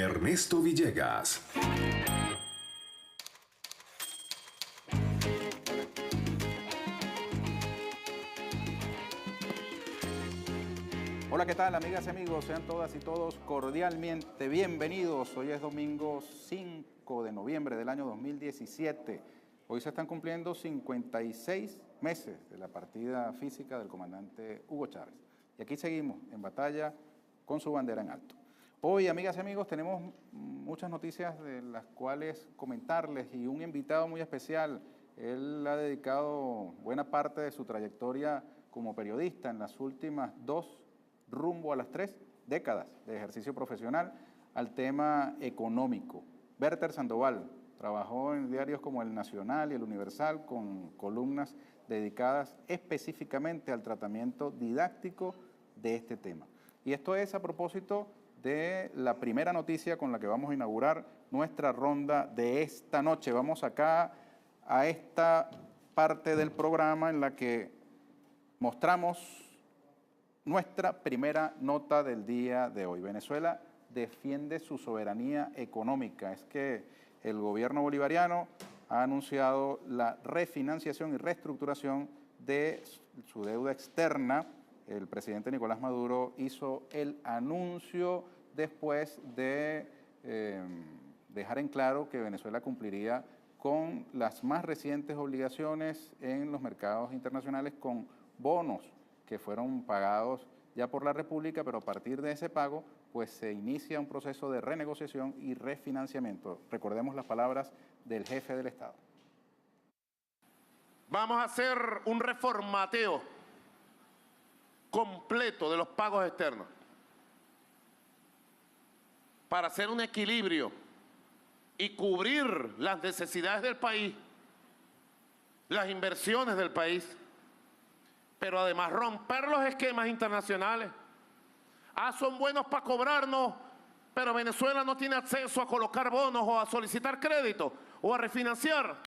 Ernesto Villegas. Hola, ¿qué tal, amigas y amigos? Sean todas y todos cordialmente bienvenidos. Hoy es domingo 5 de noviembre del año 2017. Hoy se están cumpliendo 56 meses de la partida física del comandante Hugo Chávez. Y aquí seguimos en batalla con su bandera en alto. Hoy, amigas y amigos, tenemos muchas noticias de las cuales comentarles y un invitado muy especial. Él ha dedicado buena parte de su trayectoria como periodista en las últimas rumbo a las 3 décadas de ejercicio profesional al tema económico. Werther Sandoval trabajó en diarios como El Nacional y El Universal con columnas dedicadas específicamente al tratamiento didáctico de este tema. Y esto es a propósito de la primera noticia con la que vamos a inaugurar nuestra ronda de esta noche. Vamos acá a esta parte del programa en la que mostramos nuestra primera nota del día de hoy. Venezuela defiende su soberanía económica. Es que el gobierno bolivariano ha anunciado la refinanciación y reestructuración de su deuda externa. El presidente Nicolás Maduro hizo el anuncio después de dejar en claro que Venezuela cumpliría con las más recientes obligaciones en los mercados internacionales con bonos que fueron pagados ya por la República, pero a partir de ese pago, pues se inicia un proceso de renegociación y refinanciamiento. Recordemos las palabras del jefe del Estado. Vamos a hacer un reformateo completo de los pagos externos para hacer un equilibrio y cubrir las necesidades del país, las inversiones del país, pero además romper los esquemas internacionales. Son buenos para cobrarnos, pero Venezuela no tiene acceso a colocar bonos o a solicitar crédito o a refinanciar.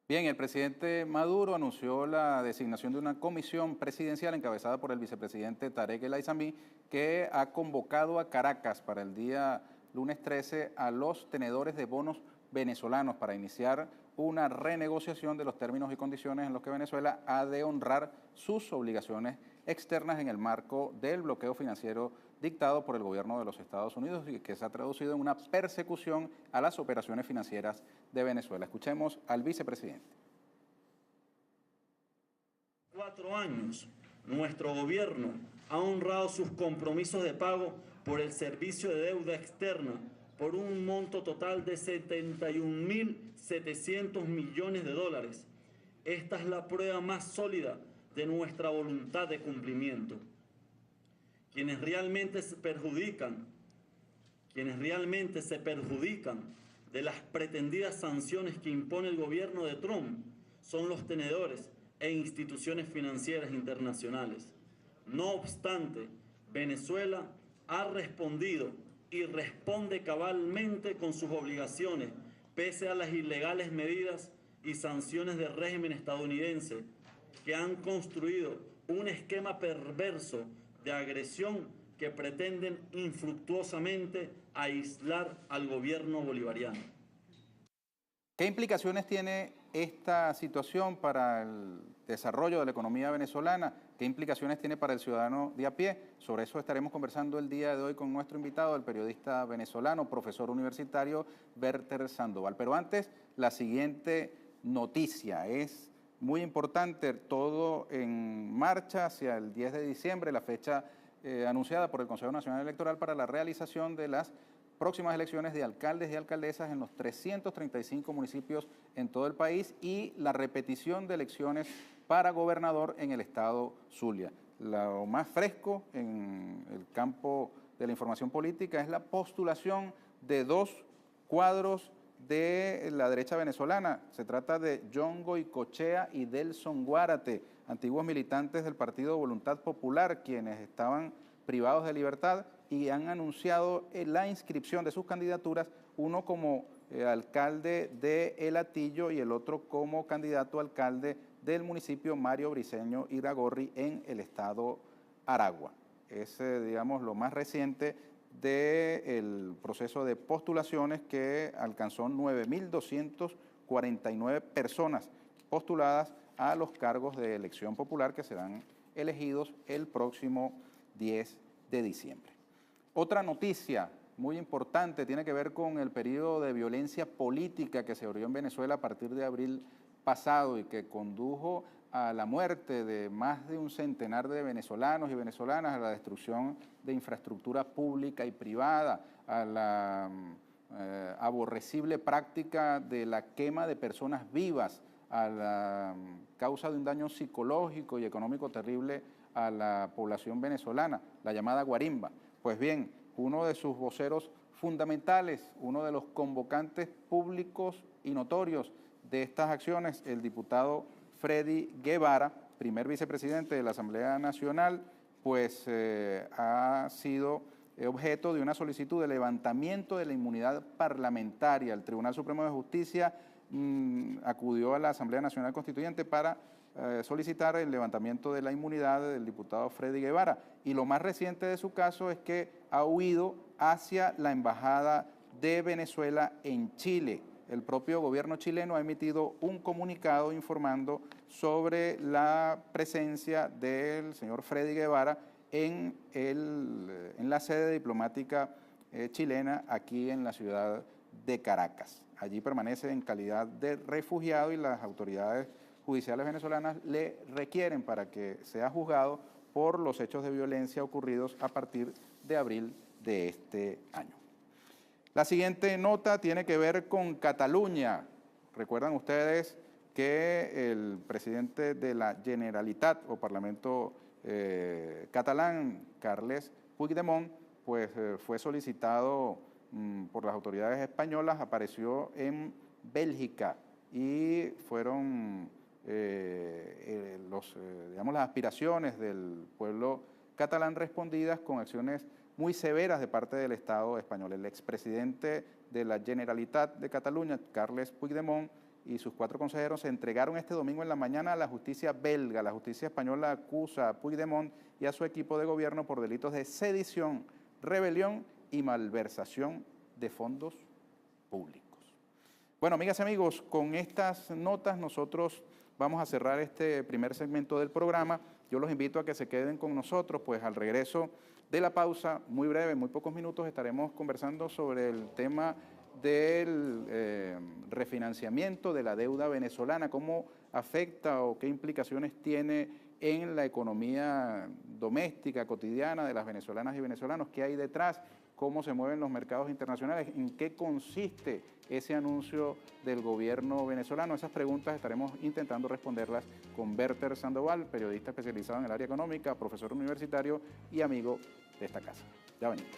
Bien, el presidente Maduro anunció la designación de una comisión presidencial encabezada por el vicepresidente Tarek El Aissami, que ha convocado a Caracas para el día lunes 13 a los tenedores de bonos venezolanos para iniciar una renegociación de los términos y condiciones en los que Venezuela ha de honrar sus obligaciones externas en el marco del bloqueo financiero dictado por el gobierno de los Estados Unidos y que se ha traducido en una persecución a las operaciones financieras de Venezuela. Escuchemos al vicepresidente. 4 años, nuestro gobierno ha honrado sus compromisos de pago por el servicio de deuda externa por un monto total de 71.700 millones de dólares. Esta es la prueba más sólida de nuestra voluntad de cumplimiento. Quienes realmente se perjudican de las pretendidas sanciones que impone el gobierno de Trump son los tenedores e instituciones financieras internacionales. No obstante, Venezuela ha respondido y responde cabalmente con sus obligaciones, pese a las ilegales medidas y sanciones del régimen estadounidense, que han construido un esquema perverso de agresión que pretenden infructuosamente aislar al gobierno bolivariano. ¿Qué implicaciones tiene esta situación para el desarrollo de la economía venezolana? ¿Qué implicaciones tiene para el ciudadano de a pie? Sobre eso estaremos conversando el día de hoy con nuestro invitado, el periodista venezolano, profesor universitario, Werther Sandoval. Pero antes, la siguiente noticia es muy importante, todo en marcha hacia el 10 de diciembre, la fecha anunciada por el Consejo Nacional Electoral para la realización de las próximas elecciones de alcaldes y alcaldesas en los 335 municipios en todo el país y la repetición de elecciones para gobernador en el estado Zulia. Lo más fresco en el campo de la información política es la postulación de 2 cuadros de la derecha venezolana. Se trata de John Goycochea y Delson Guárate, antiguos militantes del Partido Voluntad Popular, quienes estaban privados de libertad y han anunciado la inscripción de sus candidaturas, uno como alcalde de El Hatillo y el otro como candidato a alcalde del municipio Mario Briceño Iragorri en el estado Aragua. Es, digamos, lo más reciente del proceso de postulaciones que alcanzó 9.249 personas postuladas a los cargos de elección popular que serán elegidos el próximo 10 de diciembre. Otra noticia muy importante tiene que ver con el periodo de violencia política que se abrió en Venezuela a partir de abril pasado y que condujo a la muerte de más de un centenar de venezolanos y venezolanas, a la destrucción de infraestructura pública y privada, a la aborrecible práctica de la quema de personas vivas, a la causa de un daño psicológico y económico terrible a la población venezolana, la llamada guarimba. Pues bien, uno de sus voceros fundamentales, uno de los convocantes públicos y notorios de estas acciones, el diputado Freddy Guevara, primer vicepresidente de la Asamblea Nacional, pues ha sido objeto de una solicitud de levantamiento de la inmunidad parlamentaria. El Tribunal Supremo de Justicia acudió a la Asamblea Nacional Constituyente para solicitar el levantamiento de la inmunidad del diputado Freddy Guevara. Y lo más reciente de su caso es que ha huido hacia la Embajada de Venezuela en Chile. El propio gobierno chileno ha emitido un comunicado informando sobre la presencia del señor Freddy Guevara en la sede diplomática chilena aquí en la ciudad de Caracas. Allí permanece en calidad de refugiado y las autoridades judiciales venezolanas le requieren para que sea juzgado por los hechos de violencia ocurridos a partir de abril de este año. La siguiente nota tiene que ver con Cataluña. Recuerdan ustedes que el presidente de la Generalitat o Parlamento catalán, Carles Puigdemont, pues fue solicitado por las autoridades españolas, apareció en Bélgica y fueron las aspiraciones del pueblo catalán respondidas con acciones muy severas de parte del Estado español. El expresidente de la Generalitat de Cataluña, Carles Puigdemont, y sus 4 consejeros se entregaron este domingo en la mañana a la justicia belga. La justicia española acusa a Puigdemont y a su equipo de gobierno por delitos de sedición, rebelión y malversación de fondos públicos. Bueno, amigas y amigos, con estas notas nosotros vamos a cerrar este primer segmento del programa. Yo los invito a que se queden con nosotros, pues al regreso de la pausa, muy breve, muy pocos minutos, estaremos conversando sobre el tema del refinanciamiento de la deuda venezolana, cómo afecta o qué implicaciones tiene en la economía doméstica, cotidiana de las venezolanas y venezolanos, qué hay detrás, cómo se mueven los mercados internacionales, en qué consiste ese anuncio del gobierno venezolano. Esas preguntas estaremos intentando responderlas con Werther Sandoval, periodista especializado en el área económica, profesor universitario y amigo de esta casa. Ya venimos.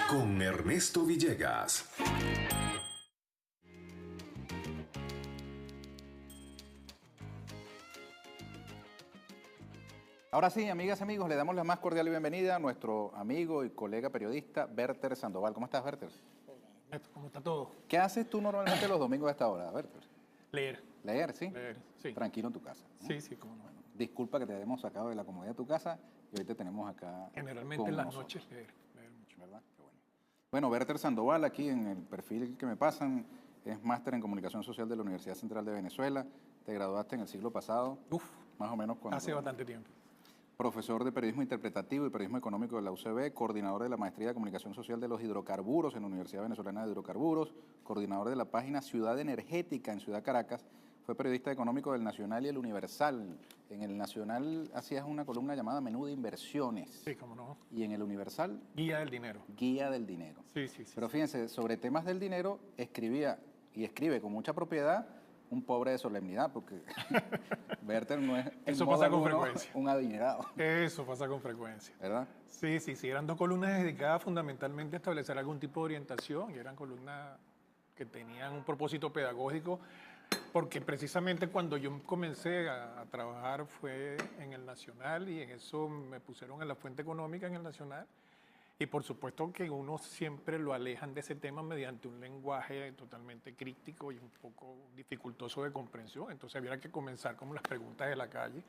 Con Ernesto Villegas. Ahora sí, amigas y amigos, le damos la más cordial bienvenida a nuestro amigo y colega periodista, Werther Sandoval. ¿Cómo estás, Werther? ¿Cómo está todo? ¿Qué haces tú normalmente los domingos a esta hora, Werther? Leer. ¿Leer, sí? Leer, sí. Tranquilo en tu casa, ¿no? Sí, sí, cómo no. Bueno, disculpa que te hayamos sacado de la comodidad de tu casa y hoy te tenemos acá. Generalmente en las noches leer mucho. ¿Verdad? Qué bueno. Bueno, Werther Sandoval, aquí en el perfil que me pasan, es máster en Comunicación Social de la Universidad Central de Venezuela. Te graduaste en el siglo pasado. Más o menos cuando... Hace bastante tiempo. Profesor de Periodismo Interpretativo y Periodismo Económico de la UCB, coordinador de la Maestría de Comunicación Social de los Hidrocarburos en la Universidad Venezolana de Hidrocarburos, coordinador de la página Ciudad Energética en Ciudad Caracas, fue periodista económico del Nacional y el Universal. En el Nacional hacías una columna llamada Menú de Inversiones. Sí, cómo no. Y en el Universal, Guía del dinero. Guía del Dinero. Sí, sí, sí. Pero fíjense, sobre temas del dinero escribía y escribe con mucha propiedad un pobre de solemnidad, porque Werther no es Eso pasa con frecuencia. un adinerado. Eso pasa con frecuencia. ¿Verdad? Sí, sí, sí. Eran 2 columnas dedicadas fundamentalmente a establecer algún tipo de orientación y eran columnas que tenían un propósito pedagógico, porque precisamente cuando yo comencé a trabajar fue en el Nacional y en eso me pusieron en la fuente económica en el Nacional. Y por supuesto que uno siempre lo alejan de ese tema mediante un lenguaje totalmente crítico y un poco dificultoso de comprensión. Entonces había que comenzar como las preguntas de la calle,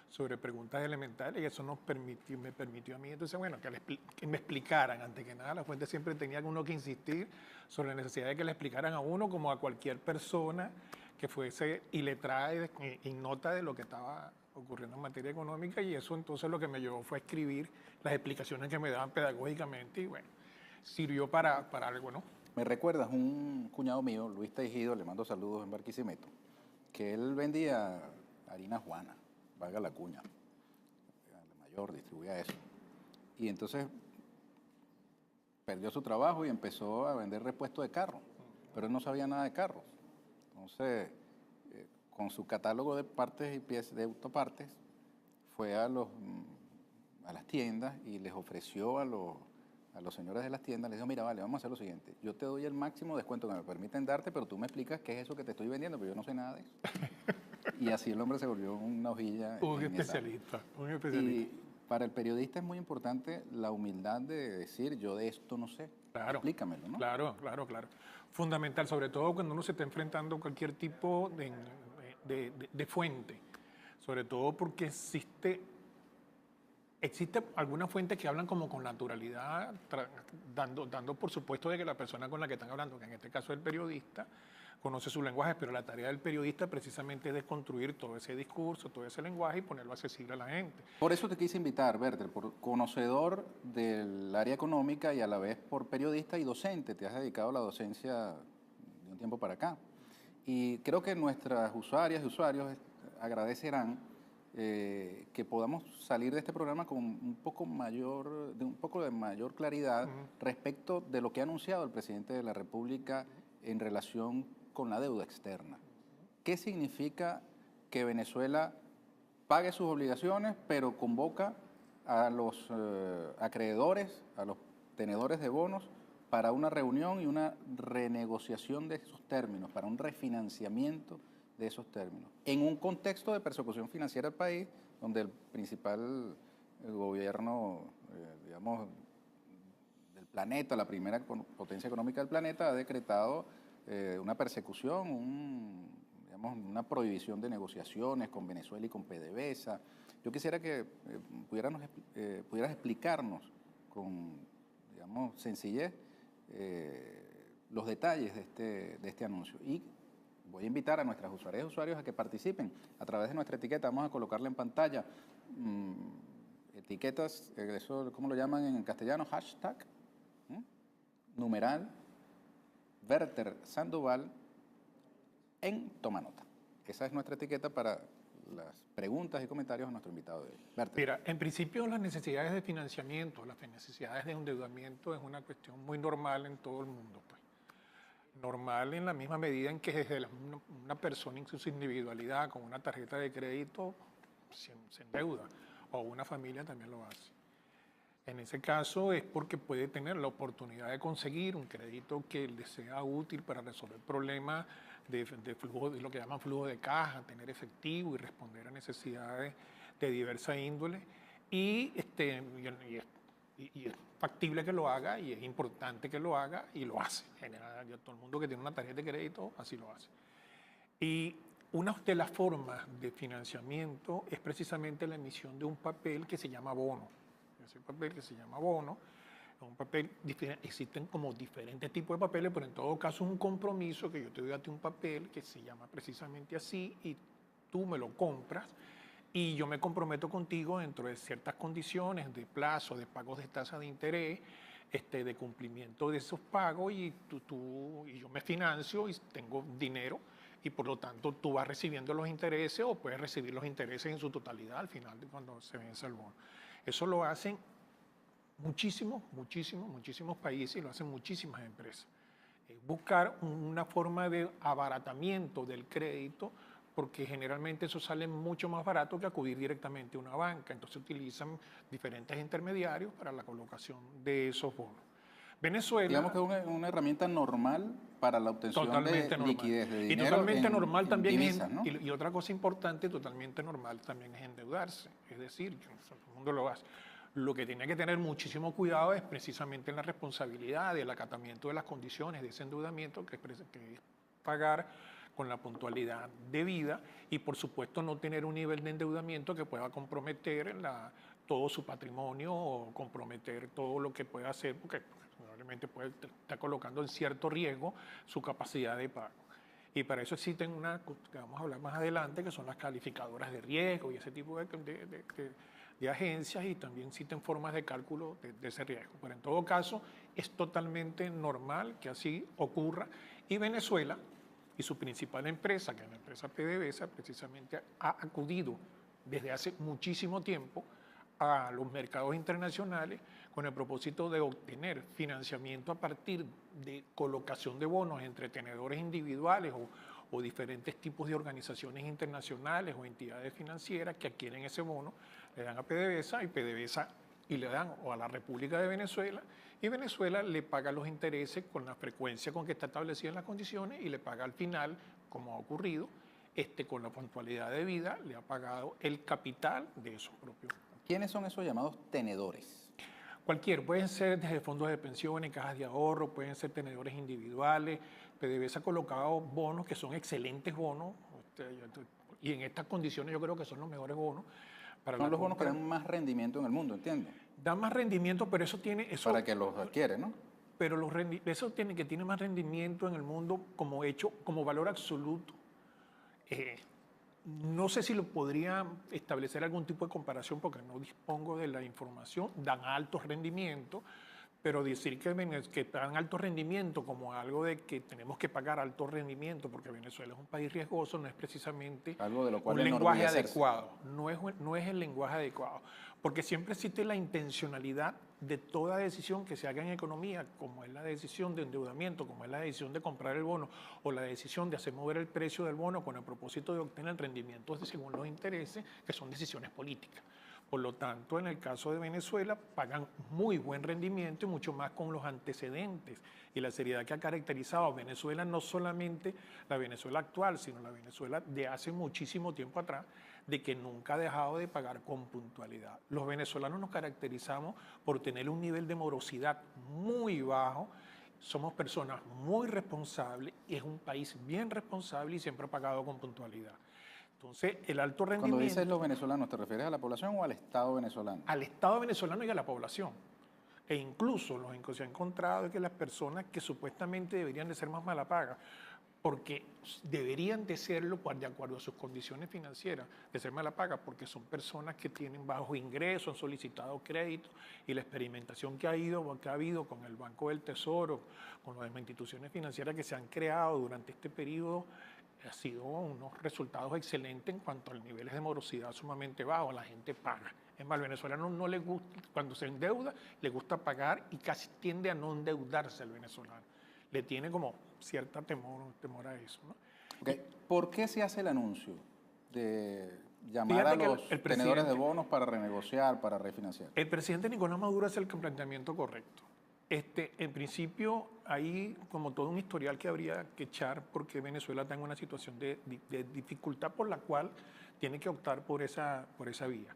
sobre preguntas elementales, y eso me permitió a mí, entonces, bueno, que me explicaran, antes que nada, la fuente siempre tenía uno que insistir sobre la necesidad de que le explicaran a uno como a cualquier persona que fuese iletrada y nota de lo que estaba ocurriendo en materia económica, y eso entonces lo que me llevó fue a escribir las explicaciones que me daban pedagógicamente, y bueno, sirvió para algo, ¿no? Me recuerdas un cuñado mío, Luis Tejido, le mando saludos en Barquisimeto, que él vendía harina Juana, valga la cuña, la mayor distribuía eso. Y entonces perdió su trabajo y empezó a vender repuestos de carros, pero él no sabía nada de carros. Entonces, con su catálogo de partes y piezas de autopartes, fue a las tiendas y les ofreció a los señores de las tiendas, les dijo, mira, vale, vamos a hacer lo siguiente, yo te doy el máximo descuento que me permiten darte, pero tú me explicas qué es eso que te estoy vendiendo, pero yo no sé nada de eso. Y así el hombre se volvió una hojilla. Un especialista. Y para el periodista es muy importante la humildad de decir, yo de esto no sé, claro, explícamelo, ¿no? Claro. Fundamental, sobre todo cuando uno se está enfrentando a cualquier tipo de fuente, sobre todo porque existe algunas fuentes que hablan como con naturalidad, dando por supuesto de que la persona con la que están hablando, que en este caso es el periodista, conoce su lenguaje, pero la tarea del periodista precisamente es desconstruir todo ese discurso, todo ese lenguaje y ponerlo accesible a la gente. Por eso te quise invitar, Bertel, por conocedor del área económica y a la vez por periodista y docente. Te has dedicado a la docencia de un tiempo para acá. Y creo que nuestras usuarias y usuarios agradecerán que podamos salir de este programa con un poco de mayor claridad respecto de lo que ha anunciado el presidente de la República en relación con la deuda externa. ¿Qué significa que Venezuela pague sus obligaciones, pero convoca a los acreedores, a los tenedores de bonos, para una reunión y una renegociación de esos términos, para un refinanciamiento de esos términos, en un contexto de persecución financiera del país, donde el principal gobierno, digamos, del planeta, la primera potencia económica del planeta, ha decretado una persecución, digamos, una prohibición de negociaciones con Venezuela y con PDVSA. Yo quisiera que pudieras explicarnos con, digamos, sencillez los detalles de este anuncio. Y voy a invitar a nuestras usuarias y usuarios a que participen a través de nuestra etiqueta. Vamos a colocarla en pantalla. Etiquetas, eso, ¿cómo lo llaman en castellano? Hashtag, numeral, Bertel Sandoval en Toma Nota. Esa es nuestra etiqueta para las preguntas y comentarios a nuestro invitado de hoy. Bertel. Mira, en principio las necesidades de financiamiento, las necesidades de endeudamiento es una cuestión muy normal en todo el mundo, pues. Normal en la misma medida en que desde una persona en su individualidad con una tarjeta de crédito se endeuda, o una familia también lo hace. En ese caso es porque puede tener la oportunidad de conseguir un crédito que le sea útil para resolver problemas de flujo, de lo que llaman flujo de caja, tener efectivo y responder a necesidades de diversa índole. Y es factible que lo haga y es importante que lo haga y lo hace. En general, todo el mundo que tiene una tarjeta de crédito así lo hace. Y una de las formas de financiamiento es precisamente la emisión de un papel que se llama bono. Ese papel que se llama bono, un papel, existen como diferentes tipos de papeles, pero en todo caso es un compromiso que yo te doy a ti un papel que se llama precisamente así y tú me lo compras y yo me comprometo contigo dentro de ciertas condiciones de plazo, de pagos de tasa de interés, de cumplimiento de esos pagos y yo me financio y tengo dinero y por lo tanto tú vas recibiendo los intereses o puedes recibir los intereses en su totalidad al final de cuando se vence el bono. Eso lo hacen muchísimos países y lo hacen muchísimas empresas. Buscar una forma de abaratamiento del crédito porque generalmente eso sale mucho más barato que acudir directamente a una banca. Entonces utilizan diferentes intermediarios para la colocación de esos bonos. Venezuela... Digamos que es una herramienta normal para la obtención Totalmente de normal. liquidez de Y dinero totalmente en normal también divisas, es, ¿no? y otra cosa importante, totalmente normal también es endeudarse. Es decir, que todo el mundo lo hace. Lo que tiene que tener muchísimo cuidado es precisamente en la responsabilidad del acatamiento de las condiciones de ese endeudamiento, que es pagar con la puntualidad debida y por supuesto no tener un nivel de endeudamiento que pueda comprometer todo su patrimonio o comprometer todo lo que pueda hacer, porque probablemente puede estar colocando en cierto riesgo su capacidad de pago. Y para eso existen que vamos a hablar más adelante, que son las calificadoras de riesgo y ese tipo de agencias, y también existen formas de cálculo de ese riesgo. Pero en todo caso, es totalmente normal que así ocurra. Y Venezuela y su principal empresa, que es la empresa PDVSA, precisamente ha acudido desde hace muchísimo tiempo a los mercados internacionales con el propósito de obtener financiamiento a partir de colocación de bonos entre tenedores individuales o diferentes tipos de organizaciones internacionales o entidades financieras que adquieren ese bono, le dan a PDVSA y PDVSA y le dan o a la República de Venezuela, y Venezuela le paga los intereses con la frecuencia con que está establecida en las condiciones y le paga al final, como ha ocurrido, con la puntualidad debida, le ha pagado el capital de esos propios. ¿Quiénes son esos llamados tenedores? Pueden ser desde fondos de pensiones, cajas de ahorro, pueden ser tenedores individuales. PDVSA ha colocado bonos que son excelentes bonos, y en estas condiciones yo creo que son los mejores bonos. Son los bonos que dan más rendimiento en el mundo, entiendo. Dan más rendimiento, pero eso tiene... Para que los adquiere, ¿no? Pero eso tiene más rendimiento en el mundo como valor absoluto. No sé si lo podría establecer algún tipo de comparación porque no dispongo de la información. Dan altos rendimientos, pero decir que dan alto rendimiento como algo de que tenemos que pagar alto rendimiento porque Venezuela es un país riesgoso no es precisamente algo de lo cual un lenguaje adecuado. No es el lenguaje adecuado, porque siempre existe la intencionalidad de toda decisión que se haga en economía, como es la decisión de endeudamiento, como es la decisión de comprar el bono o la decisión de hacer mover el precio del bono con el propósito de obtener el rendimiento según los intereses, que son decisiones políticas. Por lo tanto, en el caso de Venezuela, pagan muy buen rendimiento y mucho más con los antecedentes y la seriedad que ha caracterizado a Venezuela, no solamente la Venezuela actual, sino la Venezuela de hace muchísimo tiempo atrás, de que nunca ha dejado de pagar con puntualidad. Los venezolanos nos caracterizamos por tener un nivel de morosidad muy bajo, somos personas muy responsables y es un país bien responsable y siempre ha pagado con puntualidad. Entonces, el alto rendimiento... Cuando dices los venezolanos, ¿te refieres a la población o al Estado venezolano? Al Estado venezolano y a la población. E incluso se ha encontrado que las personas que supuestamente deberían de ser más malapagas, porque deberían de serlo de acuerdo a sus condiciones financieras, de ser malapagas, porque son personas que tienen bajos ingresos, han solicitado crédito, y la experimentación que ha habido con el Banco del Tesoro, con las demás instituciones financieras que se han creado durante este periodo, ha sido unos resultados excelentes en cuanto a niveles de morosidad sumamente bajos. La gente paga. Es más, al venezolano no le gusta, cuando se endeuda, le gusta pagar y casi tiende a no endeudarse al venezolano. Le tiene como cierta temor a eso, ¿no? Okay. ¿Por qué se hace el anuncio de llamar a los tenedores de bonos para renegociar, para refinanciar? El presidente Nicolás Maduro hace el planteamiento correcto. En principio, hay como todo un historial que habría que echar porque Venezuela está en una situación de dificultad por la cual tiene que optar por esa vía.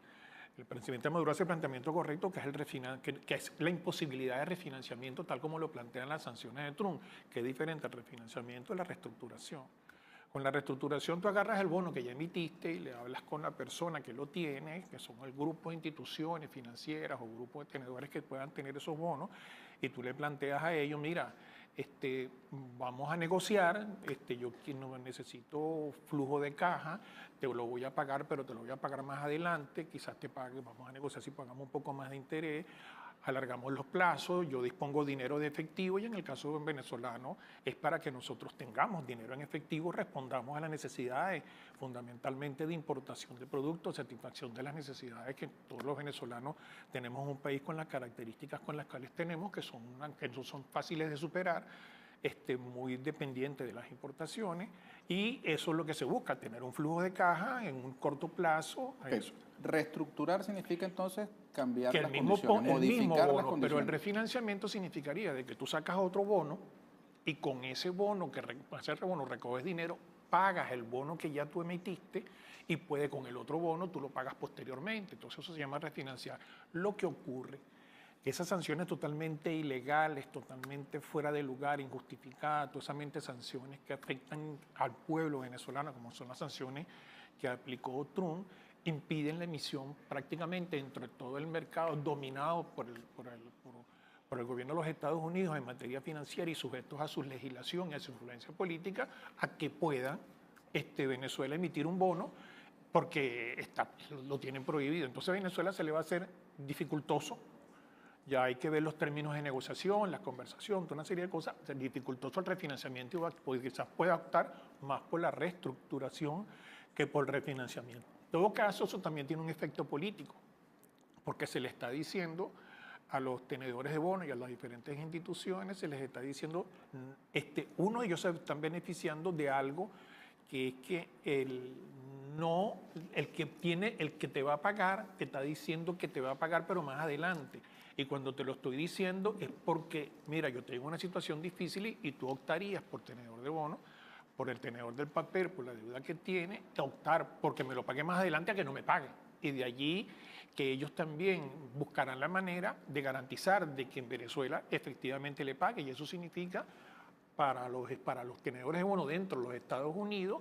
El presidente Maduro hace el planteamiento correcto, que es la imposibilidad de refinanciamiento tal como lo plantean las sanciones de Trump, que es diferente al refinanciamiento de la reestructuración. Con la reestructuración tú agarras el bono que ya emitiste y le hablas con la persona que lo tiene, que son el grupo de instituciones financieras o grupos de tenedores que puedan tener esos bonos, y tú le planteas a ellos, mira, vamos a negociar, yo necesito flujo de caja, te lo voy a pagar, pero te lo voy a pagar más adelante, quizás te pague, vamos a negociar si pagamos un poco más de interés, alargamos los plazos, yo dispongo dinero de efectivo y en el caso venezolano es para que nosotros tengamos dinero en efectivo, respondamos a las necesidades fundamentalmente de importación de productos, satisfacción de las necesidades que todos los venezolanos tenemos un país con las características con las cuales tenemos, que no son fáciles de superar, muy dependiente de las importaciones, y eso es lo que se busca, tener un flujo de caja en un corto plazo. Eso. Reestructurar significa entonces cambiar Que las el mismo condiciones, modificar las bono, pero el condiciones. refinanciamiento significaría de que tú sacas otro bono y con ese bono, ese bono recoges dinero, pagas el bono que ya tú emitiste y puede con el otro bono tú lo pagas posteriormente. Entonces eso se llama refinanciar. Lo que ocurre, esas sanciones totalmente ilegales, totalmente fuera de lugar, injustificadas, totalmente sanciones que afectan al pueblo venezolano, como son las sanciones que aplicó Trump, impiden la emisión prácticamente entre todo el mercado dominado por el gobierno de los Estados Unidos en materia financiera y sujetos a su legislación y a su influencia política, a que pueda Venezuela emitir un bono porque lo tienen prohibido. Entonces a Venezuela se le va a hacer dificultoso. Ya hay que ver los términos de negociación, la conversación, toda una serie de cosas. Es dificultoso el refinanciamiento y quizás pueda optar más por la reestructuración que por el refinanciamiento. En todo caso, eso también tiene un efecto político, porque se le está diciendo a los tenedores de bonos y a las diferentes instituciones, se les está diciendo, uno de ellos se están beneficiando de algo que es que el que te va a pagar, te está diciendo que te va a pagar, pero más adelante. Y cuando te lo estoy diciendo es porque, mira, yo tengo una situación difícil y tú optarías por tenedor de bonos, por el tenedor del papel, por la deuda que tiene, optar porque me lo pague más adelante a que no me pague. Y de allí que ellos también buscarán la manera de garantizar de que en Venezuela efectivamente le pague. Y eso significa para los tenedores de bonos dentro de los Estados Unidos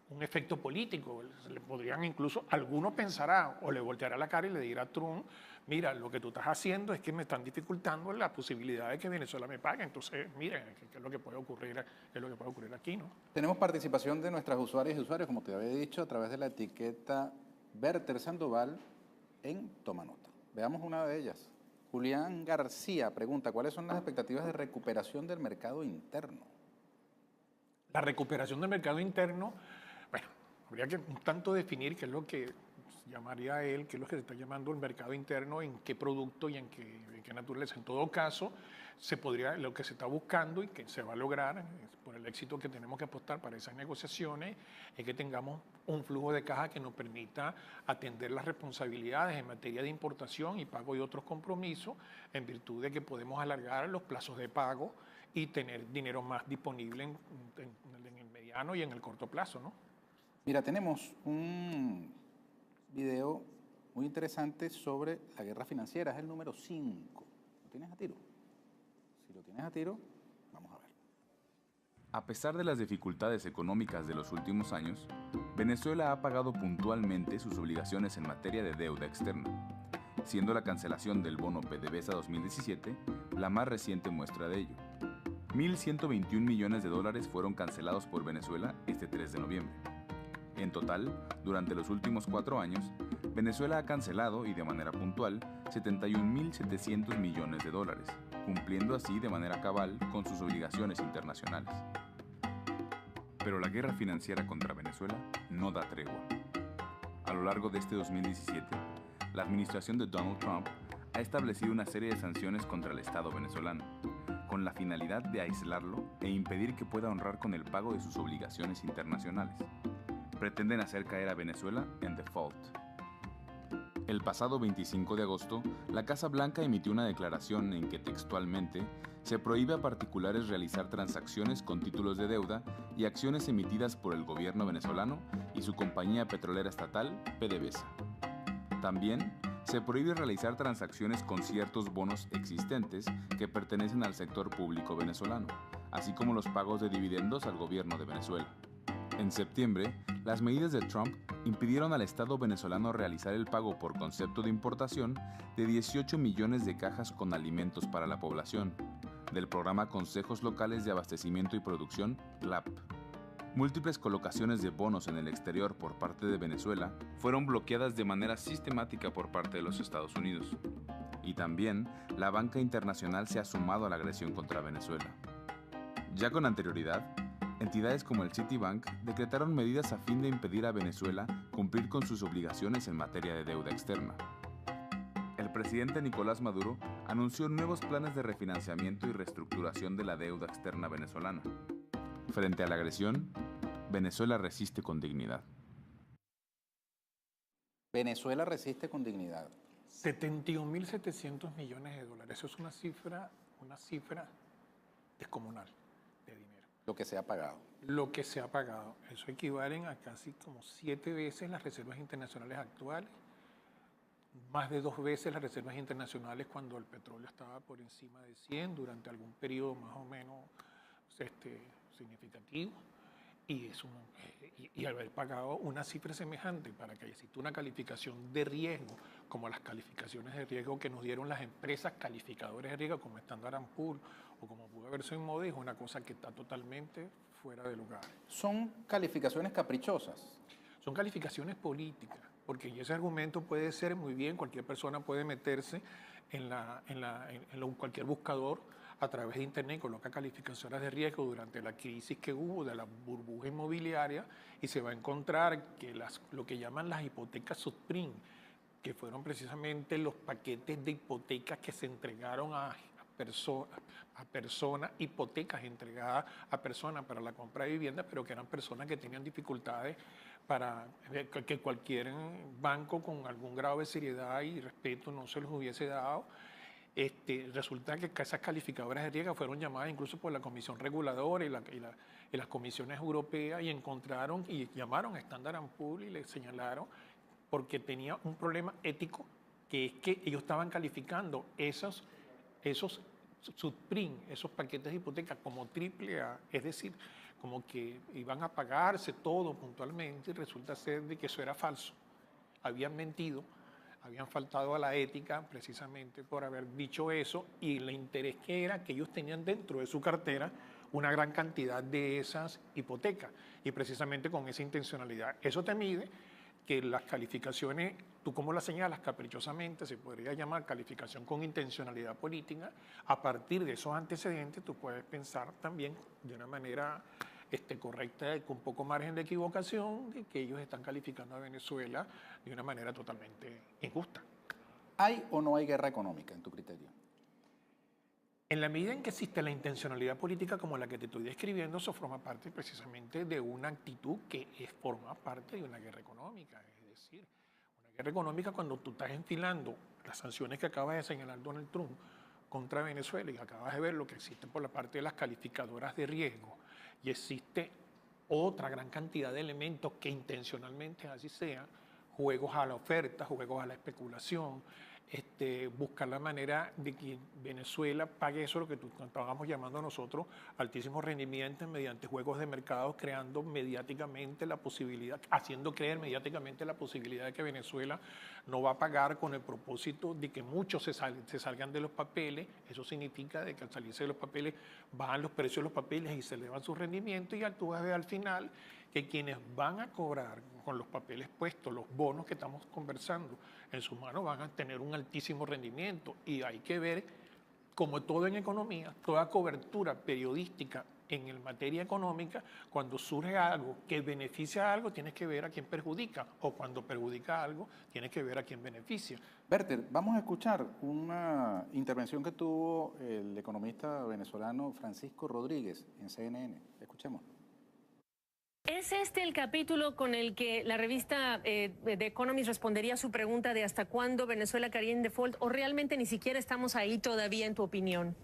un efecto político. Le podrían incluso, alguno pensará o le volteará la cara y le dirá a Trump, mira, lo que tú estás haciendo es que me están dificultando la posibilidad de que Venezuela me pague. Entonces, miren, ¿qué es lo que puede ocurrir? ¿Qué es lo que puede ocurrir aquí, no? Tenemos participación de nuestras usuarias y usuarios, como te había dicho, a través de la etiqueta Berter Sandoval en Toma Nota. Veamos una de ellas. Julián García pregunta, ¿cuáles son las expectativas de recuperación del mercado interno? La recuperación del mercado interno, bueno, habría que un tanto definir qué es lo que llamaría él, qué es lo que se está llamando el mercado interno, en qué producto y en qué naturaleza. En todo caso, lo que se está buscando y que se va a lograr, por el éxito que tenemos que apostar para esas negociaciones, es que tengamos un flujo de caja que nos permita atender las responsabilidades en materia de importación y pago y otros compromisos, en virtud de que podemos alargar los plazos de pago y tener dinero más disponible en el mediano y en el corto plazo, ¿no? Mira, tenemos un video muy interesante sobre la guerra financiera, es el número 5. ¿Lo tienes a tiro? Si lo tienes a tiro, vamos a ver. A pesar de las dificultades económicas de los últimos años, Venezuela ha pagado puntualmente sus obligaciones en materia de deuda externa, siendo la cancelación del bono PDVSA 2017 la más reciente muestra de ello. 1.121 millones de dólares fueron cancelados por Venezuela este 3 de noviembre. En total, durante los últimos 4 años, Venezuela ha cancelado, y de manera puntual, 71.700 millones de dólares, cumpliendo así de manera cabal con sus obligaciones internacionales. Pero la guerra financiera contra Venezuela no da tregua. A lo largo de este 2017, la administración de Donald Trump ha establecido una serie de sanciones contra el Estado venezolano, con la finalidad de aislarlo e impedir que pueda honrar con el pago de sus obligaciones internacionales. Pretenden hacer caer a Venezuela en default. El pasado 25 de agosto, la Casa Blanca emitió una declaración en que textualmente se prohíbe a particulares realizar transacciones con títulos de deuda y acciones emitidas por el gobierno venezolano y su compañía petrolera estatal, PDVSA. También se prohíbe realizar transacciones con ciertos bonos existentes que pertenecen al sector público venezolano, así como los pagos de dividendos al gobierno de Venezuela. En septiembre, las medidas de Trump impidieron al Estado venezolano realizar el pago por concepto de importación de 18 millones de cajas con alimentos para la población, del programa Consejos Locales de Abastecimiento y Producción, CLAP. Múltiples colocaciones de bonos en el exterior por parte de Venezuela fueron bloqueadas de manera sistemática por parte de los Estados Unidos. Y también, la banca internacional se ha sumado a la agresión contra Venezuela. Ya con anterioridad, entidades como el Citibank decretaron medidas a fin de impedir a Venezuela cumplir con sus obligaciones en materia de deuda externa. el presidente Nicolás Maduro anunció nuevos planes de refinanciamiento y reestructuración de la deuda externa venezolana. Frente a la agresión, Venezuela resiste con dignidad. Venezuela resiste con dignidad. 71.700 millones de dólares. Eso es una cifra descomunal de dinero. Lo que se ha pagado. Lo que se ha pagado. Eso equivalen a casi como 7 veces las reservas internacionales actuales, más de 2 veces las reservas internacionales cuando el petróleo estaba por encima de 100 durante algún periodo más o menos significativo. Y haber pagado una cifra semejante para que exista una calificación de riesgo, como las calificaciones de riesgo que nos dieron las empresas calificadoras de riesgo, como Standard & Poor's o como pudo haber sido Moody's, es una cosa que está totalmente fuera de lugar. Son calificaciones caprichosas. Son calificaciones políticas, porque ese argumento puede ser muy bien, cualquier persona puede meterse en cualquier buscador a través de Internet, coloca calificaciones de riesgo durante la crisis que hubo de la burbuja inmobiliaria y se va a encontrar que lo que llaman las hipotecas subprime, que fueron precisamente los paquetes de hipotecas que se entregaron a personas, hipotecas entregadas a personas para la compra de vivienda, pero que eran personas que tenían dificultades para que cualquier banco con algún grado de seriedad y respeto no se los hubiese dado. Resulta que esas calificadoras de riesgo fueron llamadas incluso por la Comisión Reguladora y las comisiones europeas y encontraron y llamaron a Standard & Poor's y le señalaron porque tenía un problema ético, que es que ellos estaban calificando esos subprime, esos paquetes de hipoteca como AAA, es decir, como que iban a pagarse todo puntualmente y resulta ser de que eso era falso. Habían mentido, habían faltado a la ética precisamente por haber dicho eso y el interés que era que ellos tenían dentro de su cartera una gran cantidad de esas hipotecas y precisamente con esa intencionalidad. Eso te mide que las calificaciones, tú como las señalas caprichosamente, se podría llamar calificación con intencionalidad política. A partir de esos antecedentes tú puedes pensar también de una manera correcta, con poco margen de equivocación, de que ellos están calificando a Venezuela de una manera totalmente injusta. ¿Hay o no hay guerra económica en tu criterio? En la medida en que existe la intencionalidad política como la que te estoy describiendo, eso forma parte precisamente de una actitud que forma parte de una guerra económica. Es decir, una guerra económica cuando tú estás enfilando las sanciones que acaba de señalar Donald Trump contra Venezuela y acabas de ver lo que existe por la parte de las calificadoras de riesgo y existe otra gran cantidad de elementos que intencionalmente así sean, juegos a la oferta, juegos a la especulación, buscar la manera de que Venezuela pague eso, lo que estábamos llamando nosotros altísimos rendimientos mediante juegos de mercado, creando mediáticamente la posibilidad, haciendo creer mediáticamente la posibilidad de que Venezuela no va a pagar con el propósito de que muchos se salgan de los papeles. Eso significa de que al salirse de los papeles bajan los precios de los papeles y se elevan sus rendimientos y tú vas a ver al final que quienes van a cobrar con los papeles puestos, los bonos que estamos conversando, en sus manos van a tener un altísimo rendimiento. Y hay que ver, como todo en economía, toda cobertura periodística en materia económica, cuando surge algo que beneficia a algo, tienes que ver a quién perjudica, o cuando perjudica algo, tienes que ver a quién beneficia. Berter, vamos a escuchar una intervención que tuvo el economista venezolano Francisco Rodríguez en CNN. Escuchemos. ¿Es este el capítulo con el que la revista The Economist respondería a su pregunta de hasta cuándo Venezuela caería en default o realmente ni siquiera estamos ahí todavía en tu opinión?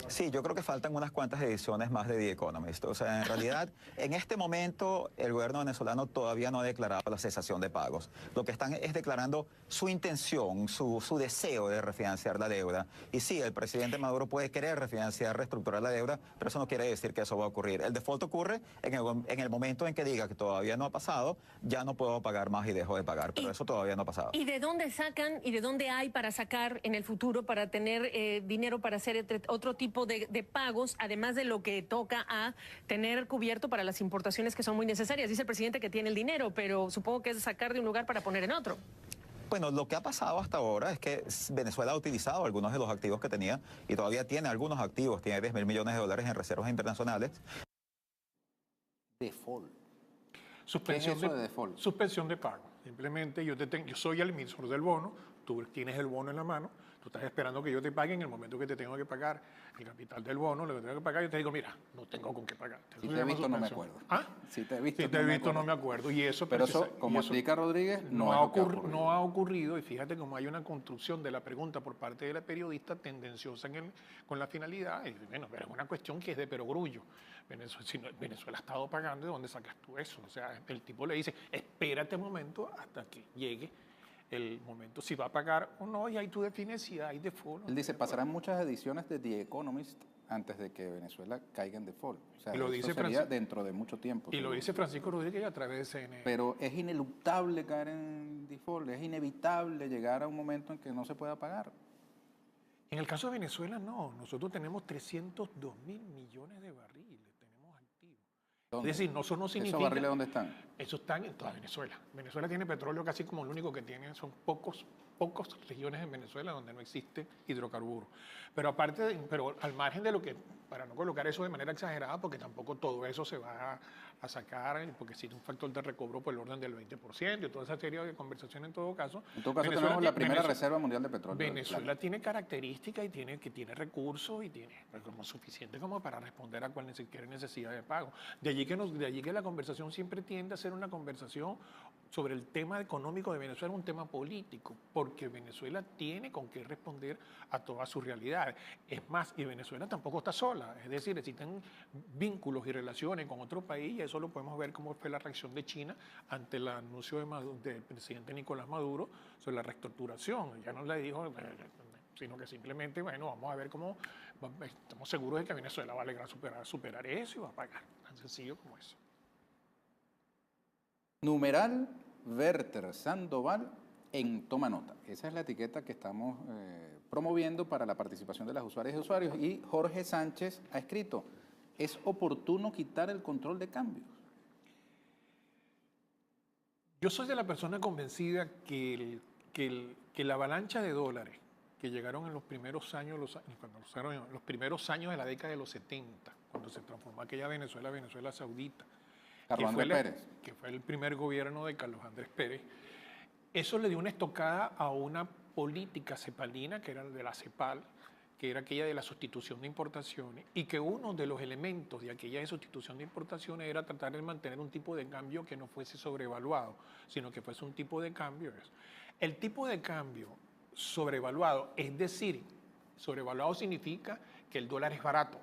Sí, yo creo que faltan unas cuantas ediciones más de The Economist. O sea, en realidad, en este momento, el gobierno venezolano todavía no ha declarado la cesación de pagos. Lo que están es declarando su intención, su deseo de refinanciar la deuda. Y sí, el presidente Maduro puede querer refinanciar, reestructurar la deuda, pero eso no quiere decir que eso va a ocurrir. El default ocurre en el momento en que diga que todavía no ha pasado, ya no puedo pagar más y dejo de pagar, pero eso todavía no ha pasado. ¿Y de dónde sacan y de dónde hay para sacar en el futuro, para tener dinero para hacer otro tipo de pagos, además de lo que toca a tener cubierto para las importaciones que son muy necesarias? Dice el presidente que tiene el dinero, pero supongo que es sacar de un lugar para poner en otro. Bueno, lo que ha pasado hasta ahora es que Venezuela ha utilizado algunos de los activos que tenía y todavía tiene algunos activos, tiene 10.000 millones de dólares en reservas internacionales. Default. Suspensión ¿Qué es eso de default? Suspensión de pago. Simplemente yo soy el emisor del bono, tú tienes el bono en la mano, tú estás esperando que yo te pague en el momento que te tengo que pagar el capital del bono, lo que tengo que pagar, yo te digo, mira, no tengo con qué pagar. Si te he visto, no me acuerdo. ¿Ah? Si te he visto, Si te he visto, no me acuerdo. Y eso, pero eso, como explica Rodríguez, no ha ocurrido. Y fíjate cómo hay una construcción de la pregunta por parte de la periodista tendenciosa con la finalidad. Y, bueno, pero es una cuestión que es de perogrullo. Venezuela ha estado pagando, ¿de dónde sacas tú eso? O sea, el tipo le dice, espérate un momento hasta que llegue el momento, si va a pagar o no, y ahí tú defines si hay default. Él dice, pasarán muchas ediciones de The Economist antes de que Venezuela caiga en default. O sea, y lo eso dice sería dentro de mucho tiempo. Y lo dice Francisco Rodríguez a través de CNN. Pero es ineluctable caer en default, es inevitable llegar a un momento en que no se pueda pagar. En el caso de Venezuela, no. Nosotros tenemos 302 mil millones de barriles, tenemos activos. ¿Dónde? Es decir, eso no significa... ¿Esos barriles dónde están? Eso están en toda Venezuela. Venezuela tiene petróleo casi como lo único que tiene son pocas regiones en Venezuela donde no existe hidrocarburos. Pero pero al margen de lo que, para no colocar eso de manera exagerada, porque tampoco todo eso se va a sacar, porque existe un factor de recobro por el orden del 20% y toda esa serie de conversaciones en todo caso. En todo caso tenemos la primera reserva mundial de petróleo. Venezuela tiene características y tiene recursos y tiene como suficiente como para responder a cualquier necesidad de pago. De allí que la conversación siempre tiende a ser una conversación sobre el tema económico de Venezuela, un tema político, porque Venezuela tiene con qué responder a todas sus realidades. Es más, y Venezuela tampoco está sola, es decir, existen vínculos y relaciones con otro país, y eso lo podemos ver cómo fue la reacción de China ante el anuncio del presidente Nicolás Maduro sobre la reestructuración. Ya no le dijo, sino que simplemente, bueno, vamos a ver cómo, estamos seguros de que Venezuela va a lograr superar eso y va a pagar, tan sencillo como eso. Numeral Werther Sandoval en Toma Nota. Esa es la etiqueta que estamos promoviendo para la participación de las usuarias y usuarios. Y Jorge Sánchez ha escrito, ¿es oportuno quitar el control de cambios? Yo soy de la persona convencida que la avalancha de dólares que llegaron en los primeros años, los primeros años de la década de los 70, cuando se transformó aquella Venezuela Saudita, que fue el primer gobierno de Carlos Andrés Pérez, eso le dio una estocada a una política cepalina, que era de la CEPAL, que era aquella de la sustitución de importaciones, y que uno de los elementos de aquella sustitución de importaciones era tratar de mantener un tipo de cambio que no fuese sobrevaluado, sino que fuese un tipo de cambio. El tipo de cambio sobrevaluado, es decir, sobrevaluado significa que el dólar es barato.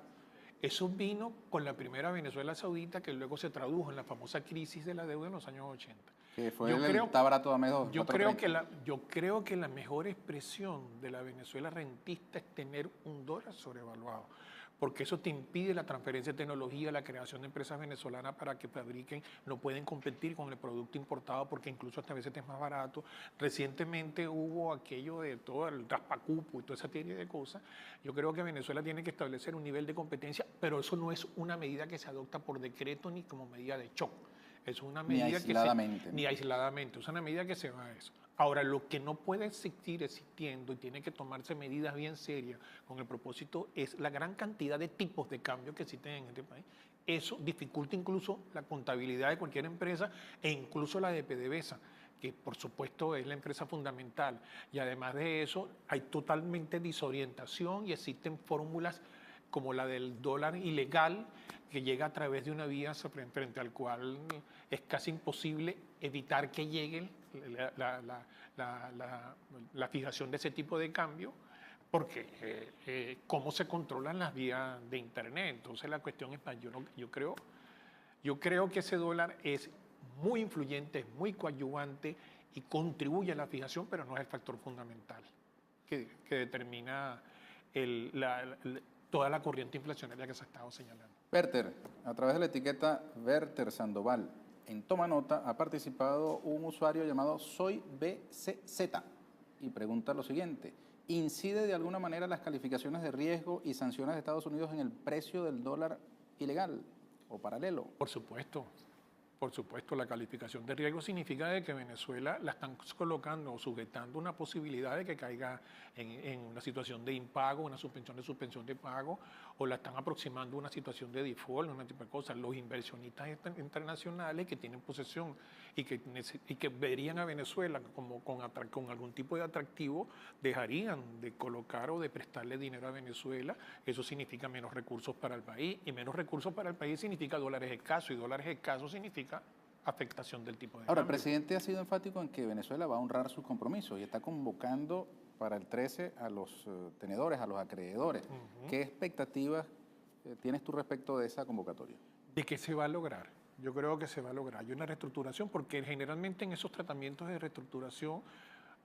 Eso vino con la primera Venezuela Saudita, que luego se tradujo en la famosa crisis de la deuda en los años 80. Que fue está barato a menos. Yo creo que la mejor expresión de la Venezuela rentista es tener un dólar sobrevaluado, porque eso te impide la transferencia de tecnología, la creación de empresas venezolanas para que fabriquen, no pueden competir con el producto importado porque incluso hasta a veces es más barato. Recientemente hubo aquello de todo el raspacupo y toda esa serie de cosas. Yo creo que Venezuela tiene que establecer un nivel de competencia, pero eso no es una medida que se adopta por decreto ni como medida de shock. Es una medida ni aisladamente, es una medida que se va a eso. Ahora, lo que no puede seguir existiendo y tiene que tomarse medidas bien serias con el propósito es la gran cantidad de tipos de cambio que existen en este país. Eso dificulta incluso la contabilidad de cualquier empresa e incluso la de PDVSA, que por supuesto es la empresa fundamental. Y además de eso, hay totalmente desorientación y existen fórmulas como la del dólar ilegal, que llega a través de una vía frente al cual es casi imposible evitar que llegue la fijación de ese tipo de cambio, porque cómo se controlan las vías de Internet. Entonces la cuestión es, yo creo que ese dólar es muy influyente, es muy coadyuvante y contribuye a la fijación, pero no es el factor fundamental que determina toda la corriente inflacionaria que se ha estado señalando. Werther, a través de la etiqueta Werther Sandoval, en Toma Nota ha participado un usuario llamado SoyBCZ y pregunta lo siguiente: ¿incide de alguna manera las calificaciones de riesgo y sanciones de Estados Unidos en el precio del dólar ilegal o paralelo? Por supuesto. Por supuesto, la calificación de riesgo significa de que Venezuela la están colocando o sujetando una posibilidad de que caiga en una situación de impago, una suspensión de pago, o la están aproximando a una situación de default, una tipo de cosas. Los inversionistas internacionales que tienen posesión y que verían a Venezuela como con algún tipo de atractivo, dejarían de colocar o de prestarle dinero a Venezuela. Eso significa menos recursos para el país, y menos recursos para el país significa dólares escasos, y dólares escasos significa afectación del tipo de Ahora, el cambio. presidente ha sido enfático en que Venezuela va a honrar sus compromisos y está convocando para el 13 a los tenedores, a los acreedores. ¿Qué expectativas tienes tú respecto de esa convocatoria? ¿De qué se va a lograr? Yo creo que se va a lograr. Hay una reestructuración, porque generalmente en esos tratamientos de reestructuración,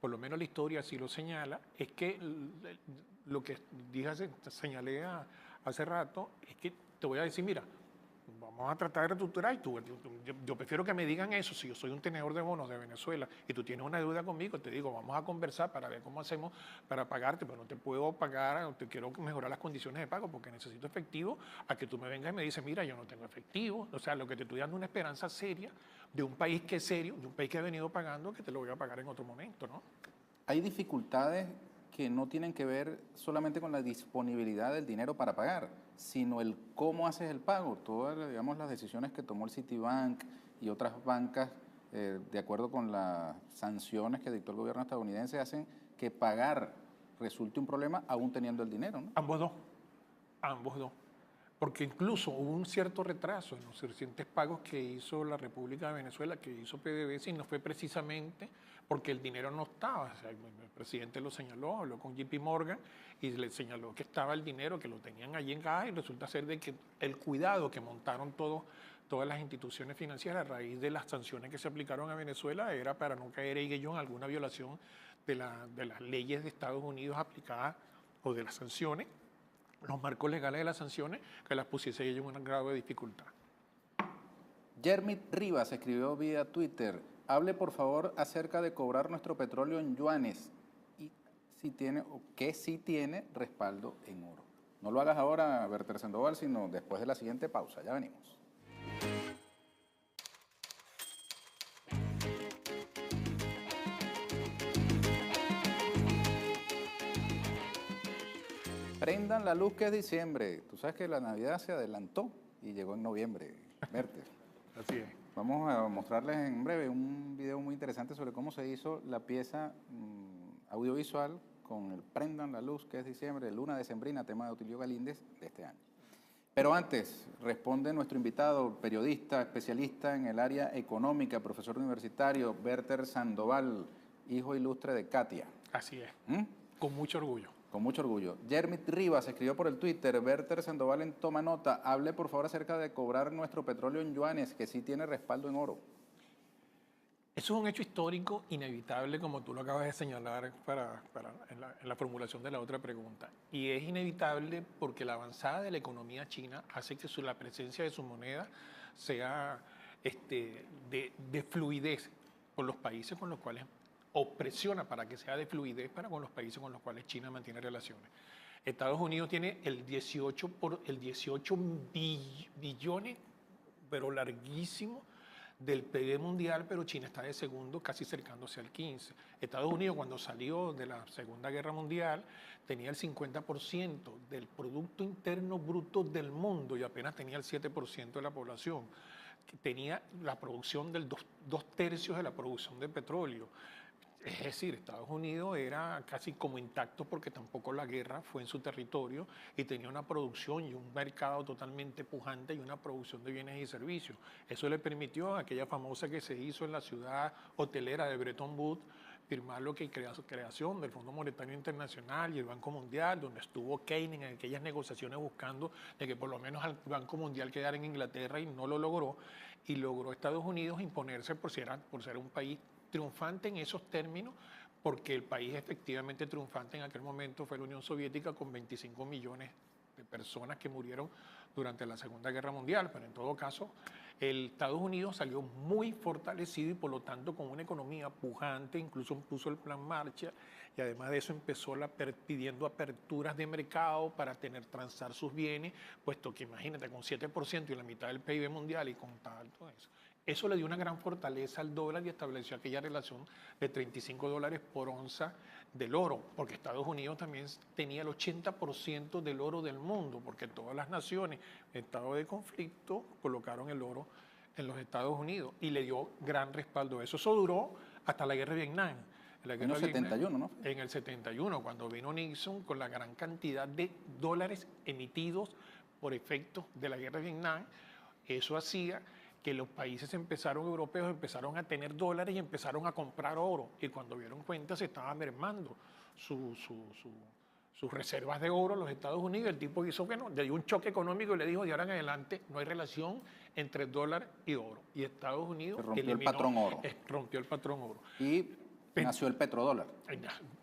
por lo menos la historia así lo señala, es que lo que señalé hace rato, es que te voy a decir, mira, vamos a tratar de reestructurar, y yo prefiero que me digan eso. Si yo soy un tenedor de bonos de Venezuela y tú tienes una deuda conmigo, te digo, vamos a conversar para ver cómo hacemos para pagarte, pero no te puedo pagar, te quiero mejorar las condiciones de pago porque necesito efectivo, a que tú me vengas y me dices, mira, yo no tengo efectivo. O sea, lo que te estoy dando es una esperanza seria de un país que es serio, de un país que ha venido pagando, que te lo voy a pagar en otro momento, ¿no? Hay dificultades que no tienen que ver solamente con la disponibilidad del dinero para pagar, sino el cómo haces el pago. Todas, digamos, las decisiones que tomó el Citibank y otras bancas, de acuerdo con las sanciones que dictó el gobierno estadounidense, hacen que pagar resulte un problema aún teniendo el dinero, ¿no? Ambos dos. Porque incluso hubo un cierto retraso en los recientes pagos que hizo la República de Venezuela, que hizo PDVSA, y no fue precisamente porque el dinero no estaba. O sea, el presidente lo señaló, habló con JP Morgan y le señaló que estaba el dinero, que lo tenían allí en caja, y resulta ser de que el cuidado que montaron todas las instituciones financieras a raíz de las sanciones que se aplicaron a Venezuela era para no caer en alguna violación de las leyes de Estados Unidos aplicadas, o de las sanciones, los marcos legales de las sanciones, que las pusiese ellos en un grado de dificultad. Yermit Rivas escribió vía Twitter: hable por favor acerca de cobrar nuestro petróleo en yuanes y si tiene o que sí tiene respaldo en oro. No lo hagas ahora, Berter Sandoval, sino después de la siguiente pausa. Ya venimos. Prendan la luz, que es diciembre. Tú sabes que la Navidad se adelantó y llegó en noviembre, Berter. Así es. Vamos a mostrarles en breve un video muy interesante sobre cómo se hizo la pieza audiovisual con el Prendan la luz, que es diciembre, Luna Decembrina, tema de Otilio Galíndez de este año. Pero antes, responde nuestro invitado, periodista, especialista en el área económica, profesor universitario, Berter Sandoval, hijo ilustre de Katia. Así es. Con mucho orgullo. Con mucho orgullo. Yermit Rivas escribió por el Twitter: Berter Sandoval en toma nota, hable por favor acerca de cobrar nuestro petróleo en yuanes, que sí tiene respaldo en oro. Eso es un hecho histórico inevitable, como tú lo acabas de señalar en la formulación de la otra pregunta. Y es inevitable porque la avanzada de la economía china hace que la presencia de su moneda sea de fluidez con los países con los cuales, o presiona para que sea de fluidez con los países con los cuales China mantiene relaciones. Estados Unidos tiene el 18 billones, pero larguísimo, del PIB mundial, pero China está de segundo, casi acercándose al 15%. Estados Unidos, cuando salió de la Segunda Guerra Mundial, tenía el 50% del Producto Interno Bruto del mundo y apenas tenía el 7% de la población. Tenía la producción del 2/3 de la producción de petróleo. Es decir, Estados Unidos era casi como intacto porque tampoco la guerra fue en su territorio y tenía una producción y un mercado totalmente pujante y una producción de bienes y servicios. Eso le permitió a aquella famosa que se hizo en la ciudad hotelera de Bretton Woods firmar lo que creación del Fondo Monetario Internacional y el Banco Mundial, donde estuvo Keynes en aquellas negociaciones buscando de que por lo menos el Banco Mundial quedara en Inglaterra, y no lo logró, y logró Estados Unidos imponerse por ser un país triunfante en esos términos, porque el país efectivamente triunfante en aquel momento fue la Unión Soviética, con 25 millones de personas que murieron durante la Segunda Guerra Mundial. Pero en todo caso, el Estados Unidos salió muy fortalecido y por lo tanto con una economía pujante, incluso puso el Plan Marshall, y además de eso empezó pidiendo aperturas de mercado para transar sus bienes, puesto que imagínate, con 7% y la mitad del PIB mundial y con todo eso. Eso le dio una gran fortaleza al dólar y estableció aquella relación de $35 por onza del oro, porque Estados Unidos también tenía el 80% del oro del mundo, porque todas las naciones en estado de conflicto colocaron el oro en los Estados Unidos y le dio gran respaldo a eso. Eso duró hasta la guerra de Vietnam. En el 71, ¿no? En el 71, cuando vino Nixon con la gran cantidad de dólares emitidos por efectos de la guerra de Vietnam, eso hacía que los países europeos empezaron a tener dólares y empezaron a comprar oro. Y cuando vieron cuenta se estaba mermando sus reservas de oro los Estados Unidos. El tipo hizo que no, le dio un choque económico y le dijo, de ahora en adelante no hay relación entre dólar y oro. Y Estados Unidos se rompió el patrón oro. Rompió el patrón oro. Y nació el petrodólar.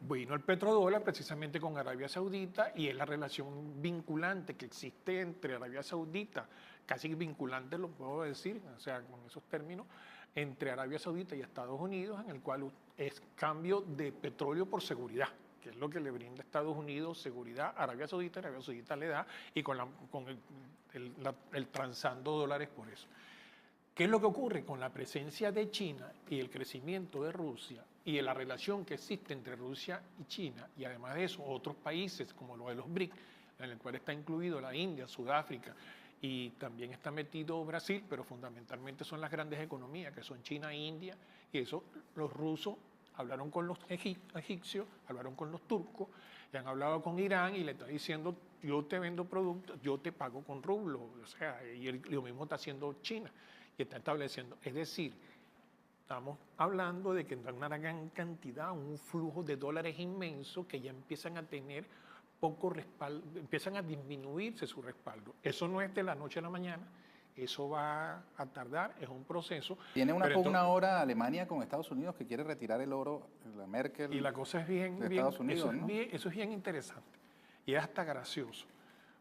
Vino el petrodólar precisamente con Arabia Saudita y es la relación vinculante que existe entre Arabia Saudita, casi vinculante lo puedo decir, o sea, con esos términos, entre Arabia Saudita y Estados Unidos, en el cual es cambio de petróleo por seguridad, que es lo que le brinda a Estados Unidos seguridad a Arabia Saudita le da, y con el transando dólares por eso. ¿Qué es lo que ocurre con la presencia de China y el crecimiento de Rusia y la relación que existe entre Rusia y China, y además de eso otros países como lo de los BRIC, en el cual está incluido la India, Sudáfrica, y también está metido Brasil, pero fundamentalmente son las grandes economías que son China e India, y eso los rusos hablaron con los egipcios, hablaron con los turcos, y han hablado con Irán y le está diciendo, yo te vendo productos, yo te pago con rublos, o sea, y lo mismo está haciendo China, y está estableciendo, es decir, estamos hablando de que una gran cantidad, un flujo de dólares inmenso que ya empiezan a tener poco respaldo, empiezan a disminuirse su respaldo. Eso no es de la noche a la mañana, eso va a tardar, es un proceso. Tiene una pugna ahora Alemania con Estados Unidos que quiere retirar el oro, la Merkel. Y la cosa es bien, Estados Unidos, eso es bien interesante y es hasta gracioso,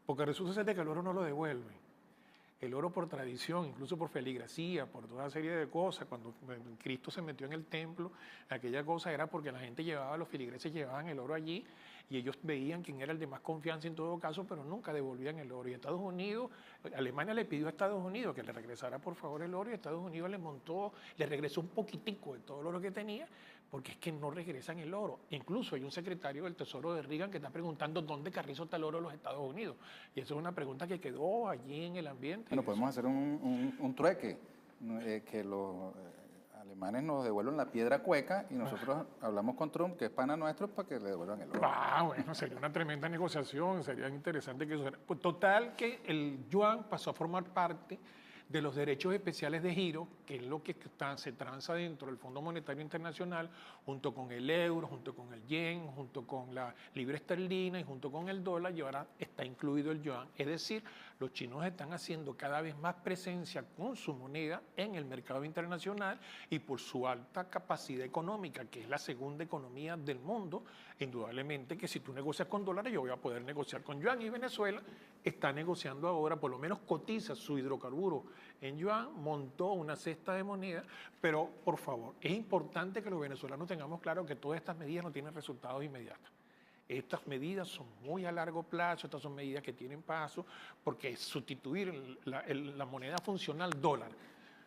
porque resulta ser que el oro no lo devuelven. El oro por tradición, incluso por feligresía, por toda una serie de cosas, cuando Cristo se metió en el templo, aquella cosa era porque la gente llevaba, los feligreses llevaban el oro allí y ellos veían quién era el de más confianza en todo caso, pero nunca devolvían el oro. Y Estados Unidos, Alemania le pidió a Estados Unidos que le regresara por favor el oro y Estados Unidos le regresó un poquitico de todo el oro que tenía, porque es que no regresan el oro. Incluso hay un secretario del Tesoro de Reagan que está preguntando dónde carrizo está el oro de los Estados Unidos. Y eso es una pregunta que quedó allí en el ambiente. Bueno, podemos hacer un trueque, que los alemanes nos devuelvan la piedra cueca y nosotros hablamos con Trump, que es pana nuestro, para que le devuelvan el oro. Bueno, sería una tremenda negociación, sería interesante que eso... Pues total que el yuan pasó a formar parte de los derechos especiales de giro, que es lo que se transa dentro del Fondo Monetario Internacional, junto con el euro, junto con el yen, junto con la libra esterlina y junto con el dólar, y ahora está incluido el yuan. Es decir, los chinos están haciendo cada vez más presencia con su moneda en el mercado internacional y por su alta capacidad económica, que es la segunda economía del mundo, indudablemente que si tú negocias con dólares, yo voy a poder negociar con yuan, y Venezuela está negociando ahora, por lo menos cotiza su hidrocarburo en yuan, montó una cesta de moneda, pero por favor, es importante que los venezolanos tengamos claro que todas estas medidas no tienen resultados inmediatos. Estas medidas son muy a largo plazo, estas son medidas que tienen paso, porque sustituir la moneda funcional dólar,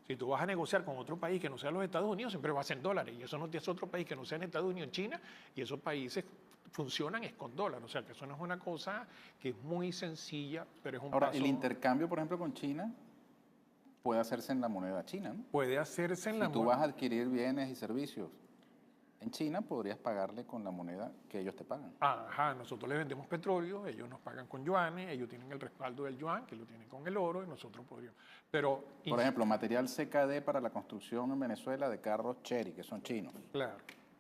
si tú vas a negociar con otro país que no sea los Estados Unidos, siempre va a ser en dólares, y eso no es otro país que no sea en Estados Unidos, en China, y esos países funcionan es con dólar, o sea que eso no es una cosa que es muy sencilla, pero es un Ahora, paso... el intercambio, por ejemplo, con China puede hacerse en la moneda china, ¿no? Puede hacerse en la moneda. Si tú vas a adquirir bienes y servicios en China, podrías pagarle con la moneda que ellos te pagan. Ajá, nosotros les vendemos petróleo, ellos nos pagan con yuanes, ellos tienen el respaldo del yuan, que lo tienen con el oro, y nosotros podríamos... Pero, por ejemplo, material CKD para la construcción en Venezuela de carros Chery, que son chinos. Claro.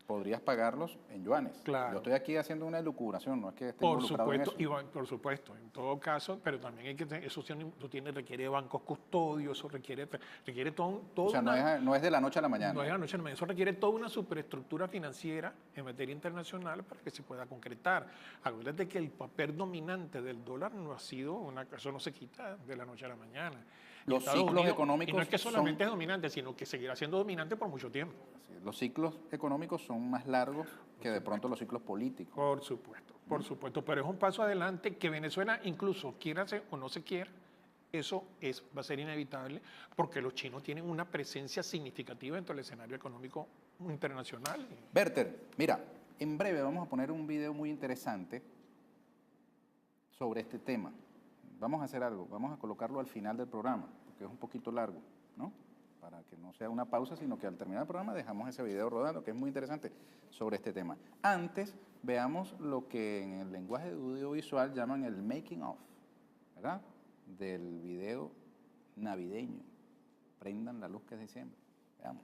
Podrías pagarlos en yuanes. Claro. Yo estoy aquí haciendo una elucubración, no es que esté por involucrado supuesto, en eso. Iván, por supuesto, en todo caso, pero también hay que eso requiere bancos custodios, eso requiere todo o sea, no es de la noche a la mañana. No es de la noche a la mañana, eso requiere toda una superestructura financiera en materia internacional para que se pueda concretar. Acuérdate que el papel dominante del dólar no ha sido eso no se quita de la noche a la mañana. Los ciclos económicos y no es que solamente es dominante, sino que seguirá siendo dominante por mucho tiempo. Los ciclos económicos son más largos que de pronto los ciclos políticos. Por supuesto, pero es un paso adelante que Venezuela incluso quiera hacer o no se quiera, Eso va a ser inevitable porque los chinos tienen una presencia significativa dentro del escenario económico internacional. Werther, mira, en breve vamos a poner un video muy interesante sobre este tema. Vamos a hacer algo, vamos a colocarlo al final del programa, porque es un poquito largo, ¿no? Para que no sea una pausa, sino que al terminar el programa dejamos ese video rodando, que es muy interesante, sobre este tema. Antes, veamos lo que en el lenguaje audiovisual llaman el making of, ¿verdad? Del video navideño. Prendan la luz que es diciembre. Veamos.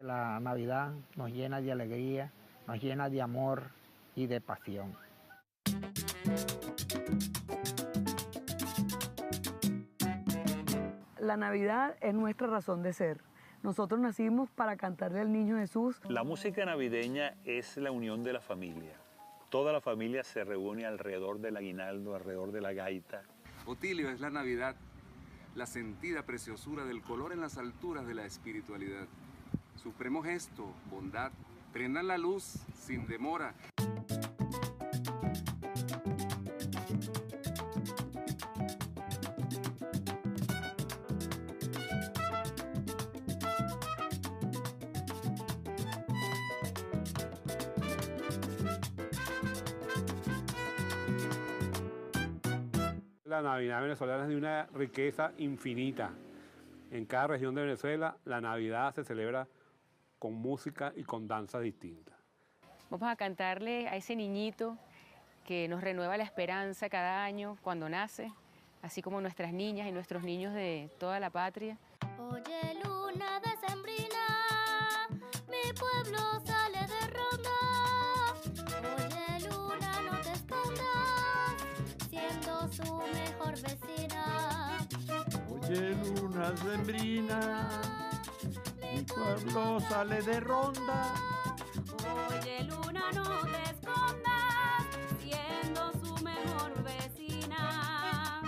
La Navidad nos llena de alegría, nos llena de amor y de pasión. La Navidad es nuestra razón de ser. Nosotros nacimos para cantarle al niño Jesús. La música navideña es la unión de la familia. Toda la familia se reúne alrededor del aguinaldo, alrededor de la gaita. Otilio es la Navidad, la sentida preciosura del color en las alturas de la espiritualidad. Supremo gesto, bondad, prendan la luz sin demora. La Navidad venezolana es de una riqueza infinita. En cada región de Venezuela, la Navidad se celebra con música y con danzas distintas. Vamos a cantarle a ese niñito que nos renueva la esperanza cada año cuando nace, así como nuestras niñas y nuestros niños de toda la patria. Oye, luna decembrina, mi pueblo sale de ronda. Oye, luna, no te escondas, siendo su mejor vecina. Oye, luna decembrina, mi pueblo sale de ronda. Oye, luna, no te escondas, siendo su mejor vecina.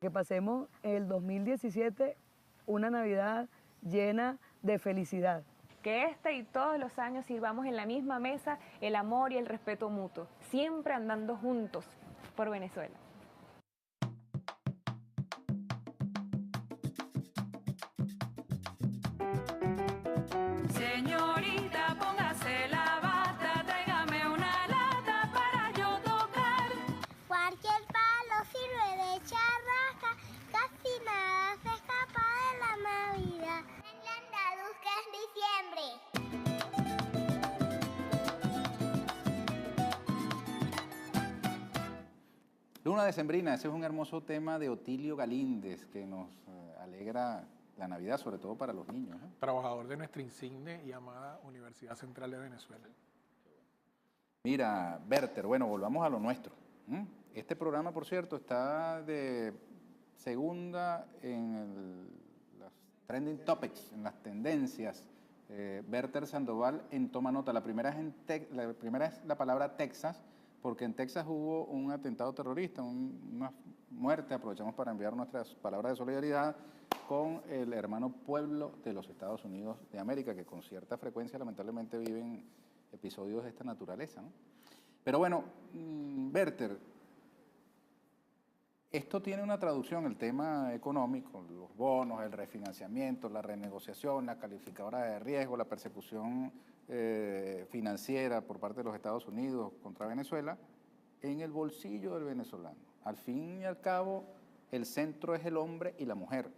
Que pasemos el 2017 una Navidad llena de felicidad. Que este y todos los años sirvamos en la misma mesa el amor y el respeto mutuo, siempre andando juntos por Venezuela. Señorita, póngase la bata, tráigame una lata para yo tocar. Cualquier palo sirve de charraca, casi nada se escapa de la Navidad. En la luz que es diciembre. Luna decembrina, ese es un hermoso tema de Otilio Galíndez que nos alegra la Navidad, sobre todo para los niños, ¿eh? Trabajador de nuestra insigne y amada Universidad Central de Venezuela. Mira, Werther, bueno, volvamos a lo nuestro. Este programa, por cierto, está de segunda en las trending topics, en las tendencias. Werther Sandoval toma nota. La primera es la palabra Texas, porque en Texas hubo un atentado terrorista, una muerte. Aprovechamos para enviar nuestras palabras de solidaridad con el hermano pueblo de los Estados Unidos de América, que con cierta frecuencia lamentablemente viven episodios de esta naturaleza, ¿no? Pero bueno, Werther, esto tiene una traducción, el tema económico, los bonos, el refinanciamiento, la renegociación, la calificadora de riesgo, la persecución financiera por parte de los Estados Unidos contra Venezuela, en el bolsillo del venezolano. Al fin y al cabo, el centro es el hombre y la mujer.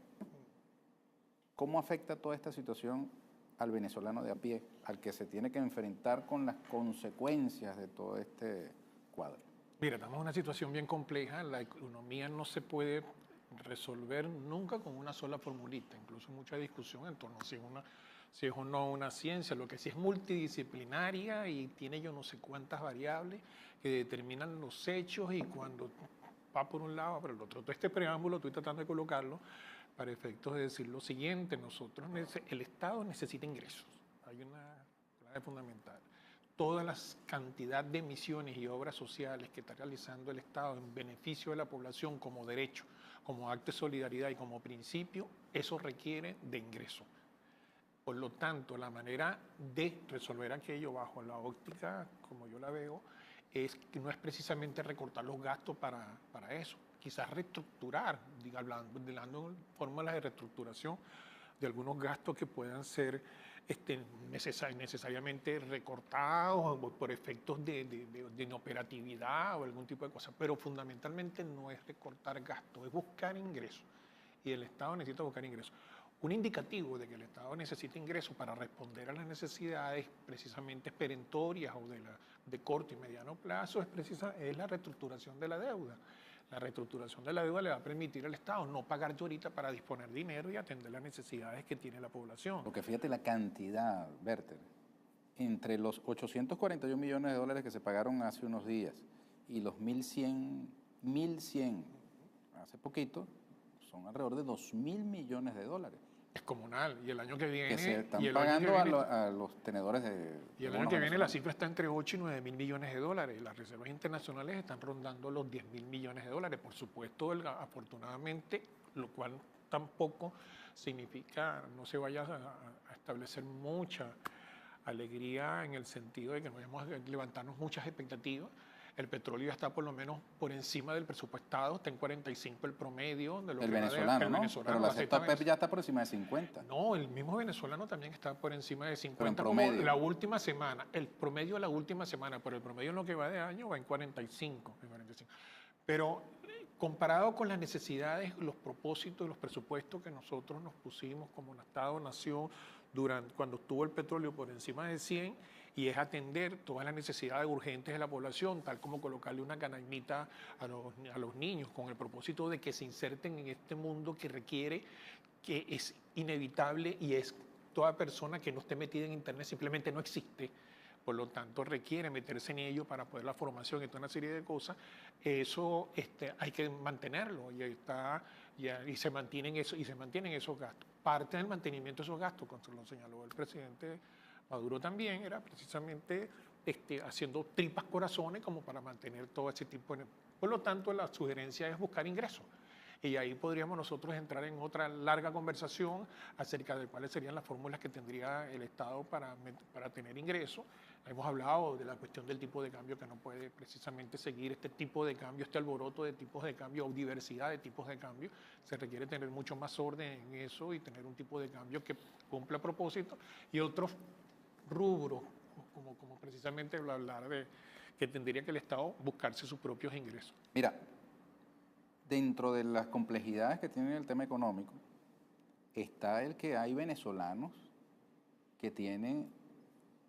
¿Cómo afecta toda esta situación al venezolano de a pie, al que se tiene que enfrentar con las consecuencias de todo este cuadro? Mira, estamos en una situación bien compleja. La economía no se puede resolver nunca con una sola formulita. Incluso mucha discusión en torno a si una si es o no una ciencia, lo que sí es multidisciplinaria y tiene yo no sé cuántas variables que determinan los hechos y cuando va por un lado, va por el otro. Todo este preámbulo estoy tratando de colocarlo para efectos de decir lo siguiente: el Estado necesita ingresos. Hay una clave fundamental. Toda la cantidad de misiones y obras sociales que está realizando el Estado en beneficio de la población como derecho, como acto de solidaridad y como principio, eso requiere de ingresos. Por lo tanto, la manera de resolver aquello bajo la óptica, como yo la veo, no es precisamente recortar los gastos para eso. Quizás reestructurar, hablando en fórmulas de reestructuración de algunos gastos que puedan ser necesariamente recortados por efectos de inoperatividad o algún tipo de cosa. Pero fundamentalmente no es recortar gastos, es buscar ingresos. Y el Estado necesita buscar ingresos. Un indicativo de que el Estado necesita ingresos para responder a las necesidades precisamente perentorias o de corto y mediano plazo es la reestructuración de la deuda. La reestructuración de la deuda le va a permitir al Estado no pagar yo ahorita para disponer dinero y atender las necesidades que tiene la población. Porque fíjate la cantidad, Werther, entre los 841 millones de dólares que se pagaron hace unos días y los 1.100 hace poquito, son alrededor de 2.000 millones de dólares. Es comunal, y el año que viene... Que se están pagando a los tenedores de... Y el año que viene la cifra está entre 8 y 9 mil millones de dólares. Las reservas internacionales están rondando los 10 mil millones de dólares. Por supuesto, afortunadamente, lo cual tampoco significa no se vaya a establecer mucha alegría en el sentido de que no vamos a levantarnos muchas expectativas. El petróleo ya está por lo menos por encima del presupuestado, está en 45 el promedio de lo el que venezolano, el ¿no? venezolano. Pero la cesta PEP ya está por encima de 50. No, el mismo venezolano también está por encima de 50. Pero en promedio. Como la última semana, el promedio de la última semana, pero el promedio en lo que va de año va en 45. Pero comparado con las necesidades, los propósitos, los presupuestos que nosotros nos pusimos como Estado-nación cuando estuvo el petróleo por encima de 100, y es atender todas las necesidades urgentes de la población, tal como colocarle una canaimita a los niños, con el propósito de que se inserten en este mundo que requiere, que es inevitable y es toda persona que no esté metida en Internet simplemente no existe. Por lo tanto, requiere meterse en ello para poder la formación y toda una serie de cosas. Eso hay que mantenerlo y se mantienen esos gastos. Parte del mantenimiento de esos gastos, como lo señaló el presidente Maduro también, era precisamente haciendo tripas corazones como para mantener todo ese tipo de... Por lo tanto, la sugerencia es buscar ingresos. Y ahí podríamos nosotros entrar en otra larga conversación acerca de cuáles serían las fórmulas que tendría el Estado para tener ingresos. Hemos hablado de la cuestión del tipo de cambio, que no puede precisamente seguir este tipo de cambio, este alboroto de tipos de cambio o diversidad de tipos de cambio. Se requiere tener mucho más orden en eso y tener un tipo de cambio que cumpla propósito y otros rubros, como precisamente hablar de que tendría que el Estado buscarse sus propios ingresos. Mira, dentro de las complejidades que tiene el tema económico, está el que hay venezolanos que tienen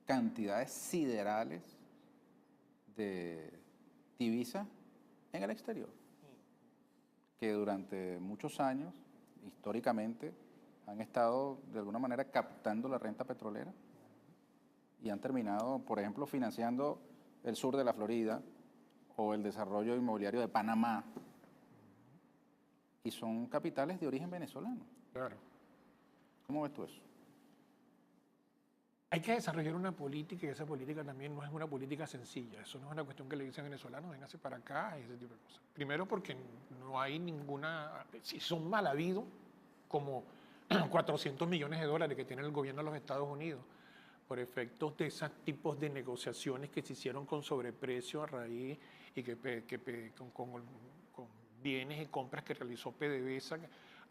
cantidades siderales de divisas en el exterior, que durante muchos años, históricamente, han estado de alguna manera captando la renta petrolera y han terminado, por ejemplo, financiando el sur de la Florida o el desarrollo inmobiliario de Panamá. Y son capitales de origen venezolano. Claro. ¿Cómo ves tú eso? Hay que desarrollar una política y esa política también no es una política sencilla. Eso no es una cuestión que le dicen venezolanos, véngase para acá y ese tipo de cosas. Primero porque no hay ninguna... Si son mal habidos, como 400 millones de dólares que tiene el gobierno de los Estados Unidos, por efectos de esos tipos de negociaciones que se hicieron con sobreprecio a raíz y con bienes y compras que realizó PDVSA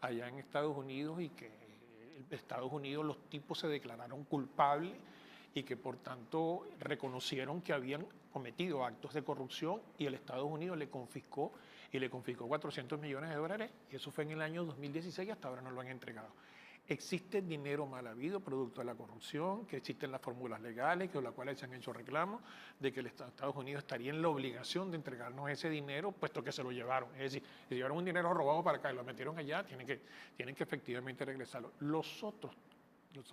allá en Estados Unidos y que en Estados Unidos los tipos se declararon culpables y que por tanto reconocieron que habían cometido actos de corrupción y el Estados Unidos le confiscó 400 millones de dólares y eso fue en el año 2016 y hasta ahora no lo han entregado. Existe dinero mal habido producto de la corrupción, que existen las fórmulas legales con las cuales se han hecho reclamos de que el Estados Unidos estaría en la obligación de entregarnos ese dinero, puesto que se lo llevaron. Es decir, si llevaron un dinero robado para acá y lo metieron allá, tienen que efectivamente regresarlo. Los otros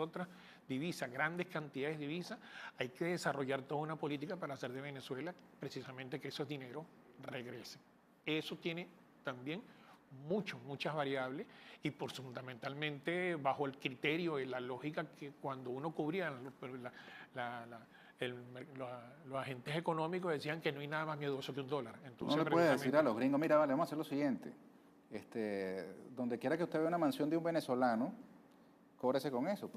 otras divisas, grandes cantidades de divisas, hay que desarrollar toda una política para hacer de Venezuela precisamente que esos dineros regresen. Eso tiene también muchas variables y fundamentalmente bajo el criterio y la lógica que cuando uno cubría los agentes económicos decían que no hay nada más miedoso que un dólar. Entonces, no le puede decir a los gringos, mira, vale, vamos a hacer lo siguiente, donde quiera que usted vea una mansión de un venezolano, cóbrese con eso.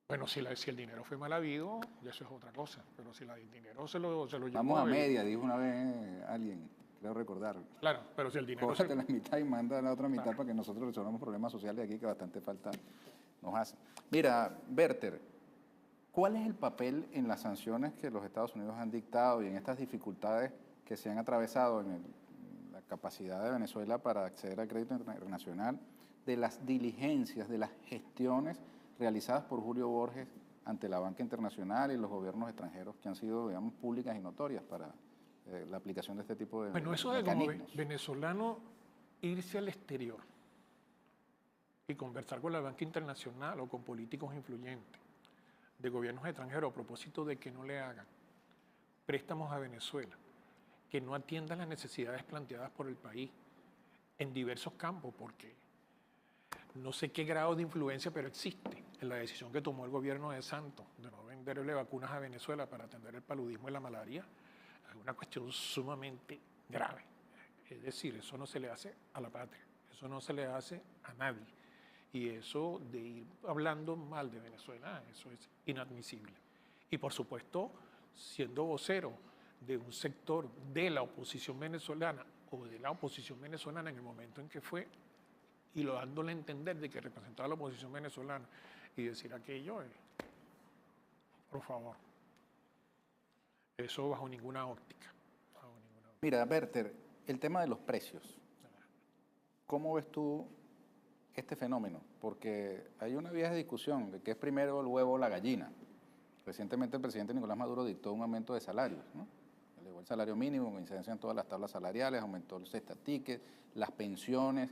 Bueno, si el dinero fue mal habido, eso es otra cosa, pero si el dinero se lo llevó... Vamos a media, dijo una vez alguien, creo recordar. Claro, pero si el dinero... Cóbrate la mitad y manda la otra mitad para que nosotros resolvamos problemas sociales aquí que bastante falta nos hacen. Mira, Werther, ¿cuál es el papel en las sanciones que los Estados Unidos han dictado y en estas dificultades que se han atravesado en la capacidad de Venezuela para acceder al crédito internacional, de las diligencias, de las gestiones realizadas por Julio Borges ante la banca internacional y los gobiernos extranjeros que han sido, digamos, públicas y notorias para la aplicación de este tipo de Bueno, eso de como mecanismos? venezolano irse al exterior y conversar con la banca internacional o con políticos influyentes de gobiernos extranjeros a propósito de que no le hagan préstamos a Venezuela, que no atiendan las necesidades planteadas por el país en diversos campos, porque no sé qué grado de influencia, pero existe en la decisión que tomó el gobierno de Santos de no venderle vacunas a Venezuela para atender el paludismo y la malaria. Es una cuestión sumamente grave. Es decir, eso no se le hace a la patria, eso no se le hace a nadie. Y eso de ir hablando mal de Venezuela, eso es inadmisible. Y por supuesto, siendo vocero de un sector de la oposición venezolana o de la oposición venezolana en el momento en que fue, y lo dándole a entender de que representaba a la oposición venezolana y decir aquello, por favor, eso bajo ninguna óptica. Mira, Werther, el tema de los precios, ¿cómo ves tú este fenómeno? Porque hay una vieja discusión de qué es primero el huevo o la gallina. Recientemente el presidente Nicolás Maduro dictó un aumento de salarios, ¿no? Elevó el salario mínimo con incidencia en todas las tablas salariales, aumentó el cesta ticket, las pensiones,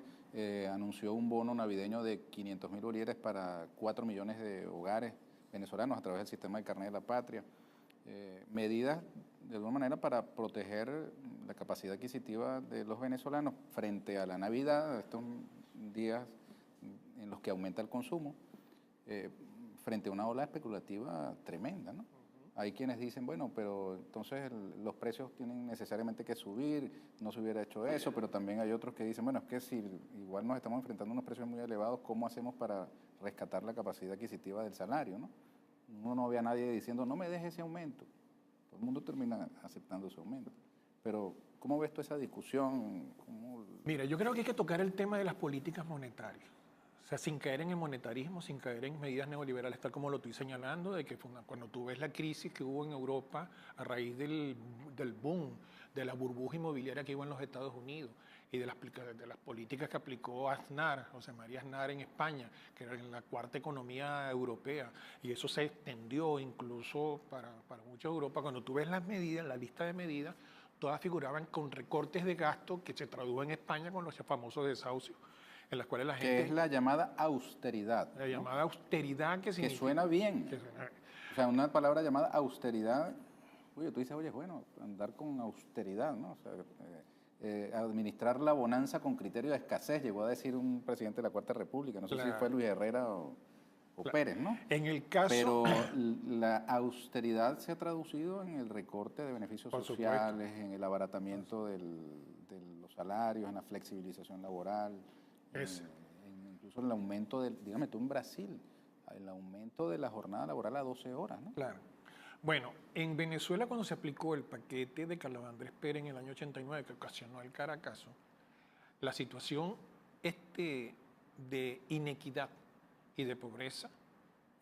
anunció un bono navideño de 500.000 bolívares para 4 millones de hogares venezolanos a través del sistema de carnet de la patria. Medidas de alguna manera para proteger la capacidad adquisitiva de los venezolanos frente a la Navidad, estos días en los que aumenta el consumo, frente a una ola especulativa tremenda, ¿no? Hay quienes dicen, bueno, pero entonces los precios tienen necesariamente que subir, no se hubiera hecho eso, pero también hay otros que dicen, bueno, es que si igual nos estamos enfrentando a unos precios muy elevados, ¿cómo hacemos para rescatar la capacidad adquisitiva del salario, ¿no? Uno no ve a nadie diciendo, no me deje ese aumento. Todo el mundo termina aceptando ese aumento. Pero, ¿cómo ves tú esa discusión? Mira, yo creo que hay que tocar el tema de las políticas monetarias. O sea, sin caer en el monetarismo, sin caer en medidas neoliberales, tal como lo estoy señalando, de que cuando tú ves la crisis que hubo en Europa a raíz del boom, de la burbuja inmobiliaria que hubo en los Estados Unidos y de las políticas que aplicó Aznar, José María Aznar en España, que era la cuarta economía europea, y eso se extendió incluso para mucha Europa. Cuando tú ves las medidas, la lista de medidas, todas figuraban con recortes de gasto que se tradujo en España con los famosos desahucios, en las cuales la gente... Que es la llamada austeridad. La llamada austeridad que significa... Que suena bien. O sea, una palabra llamada austeridad, oye, tú dices, oye, bueno, andar con austeridad, ¿no? O sea, administrar la bonanza con criterio de escasez, llegó a decir un presidente de la Cuarta República, no sé si fue Luis Herrera o Pérez, ¿no? En el caso... Pero la austeridad se ha traducido en el recorte de beneficios sociales, en el abaratamiento de los salarios, en la flexibilización laboral, incluso en el aumento del, dígame tú, en Brasil, el aumento de la jornada laboral a 12 horas, ¿no? Claro. Bueno, en Venezuela cuando se aplicó el paquete de Carlos Andrés Pérez en el año 89 que ocasionó el Caracazo, la situación de inequidad y de pobreza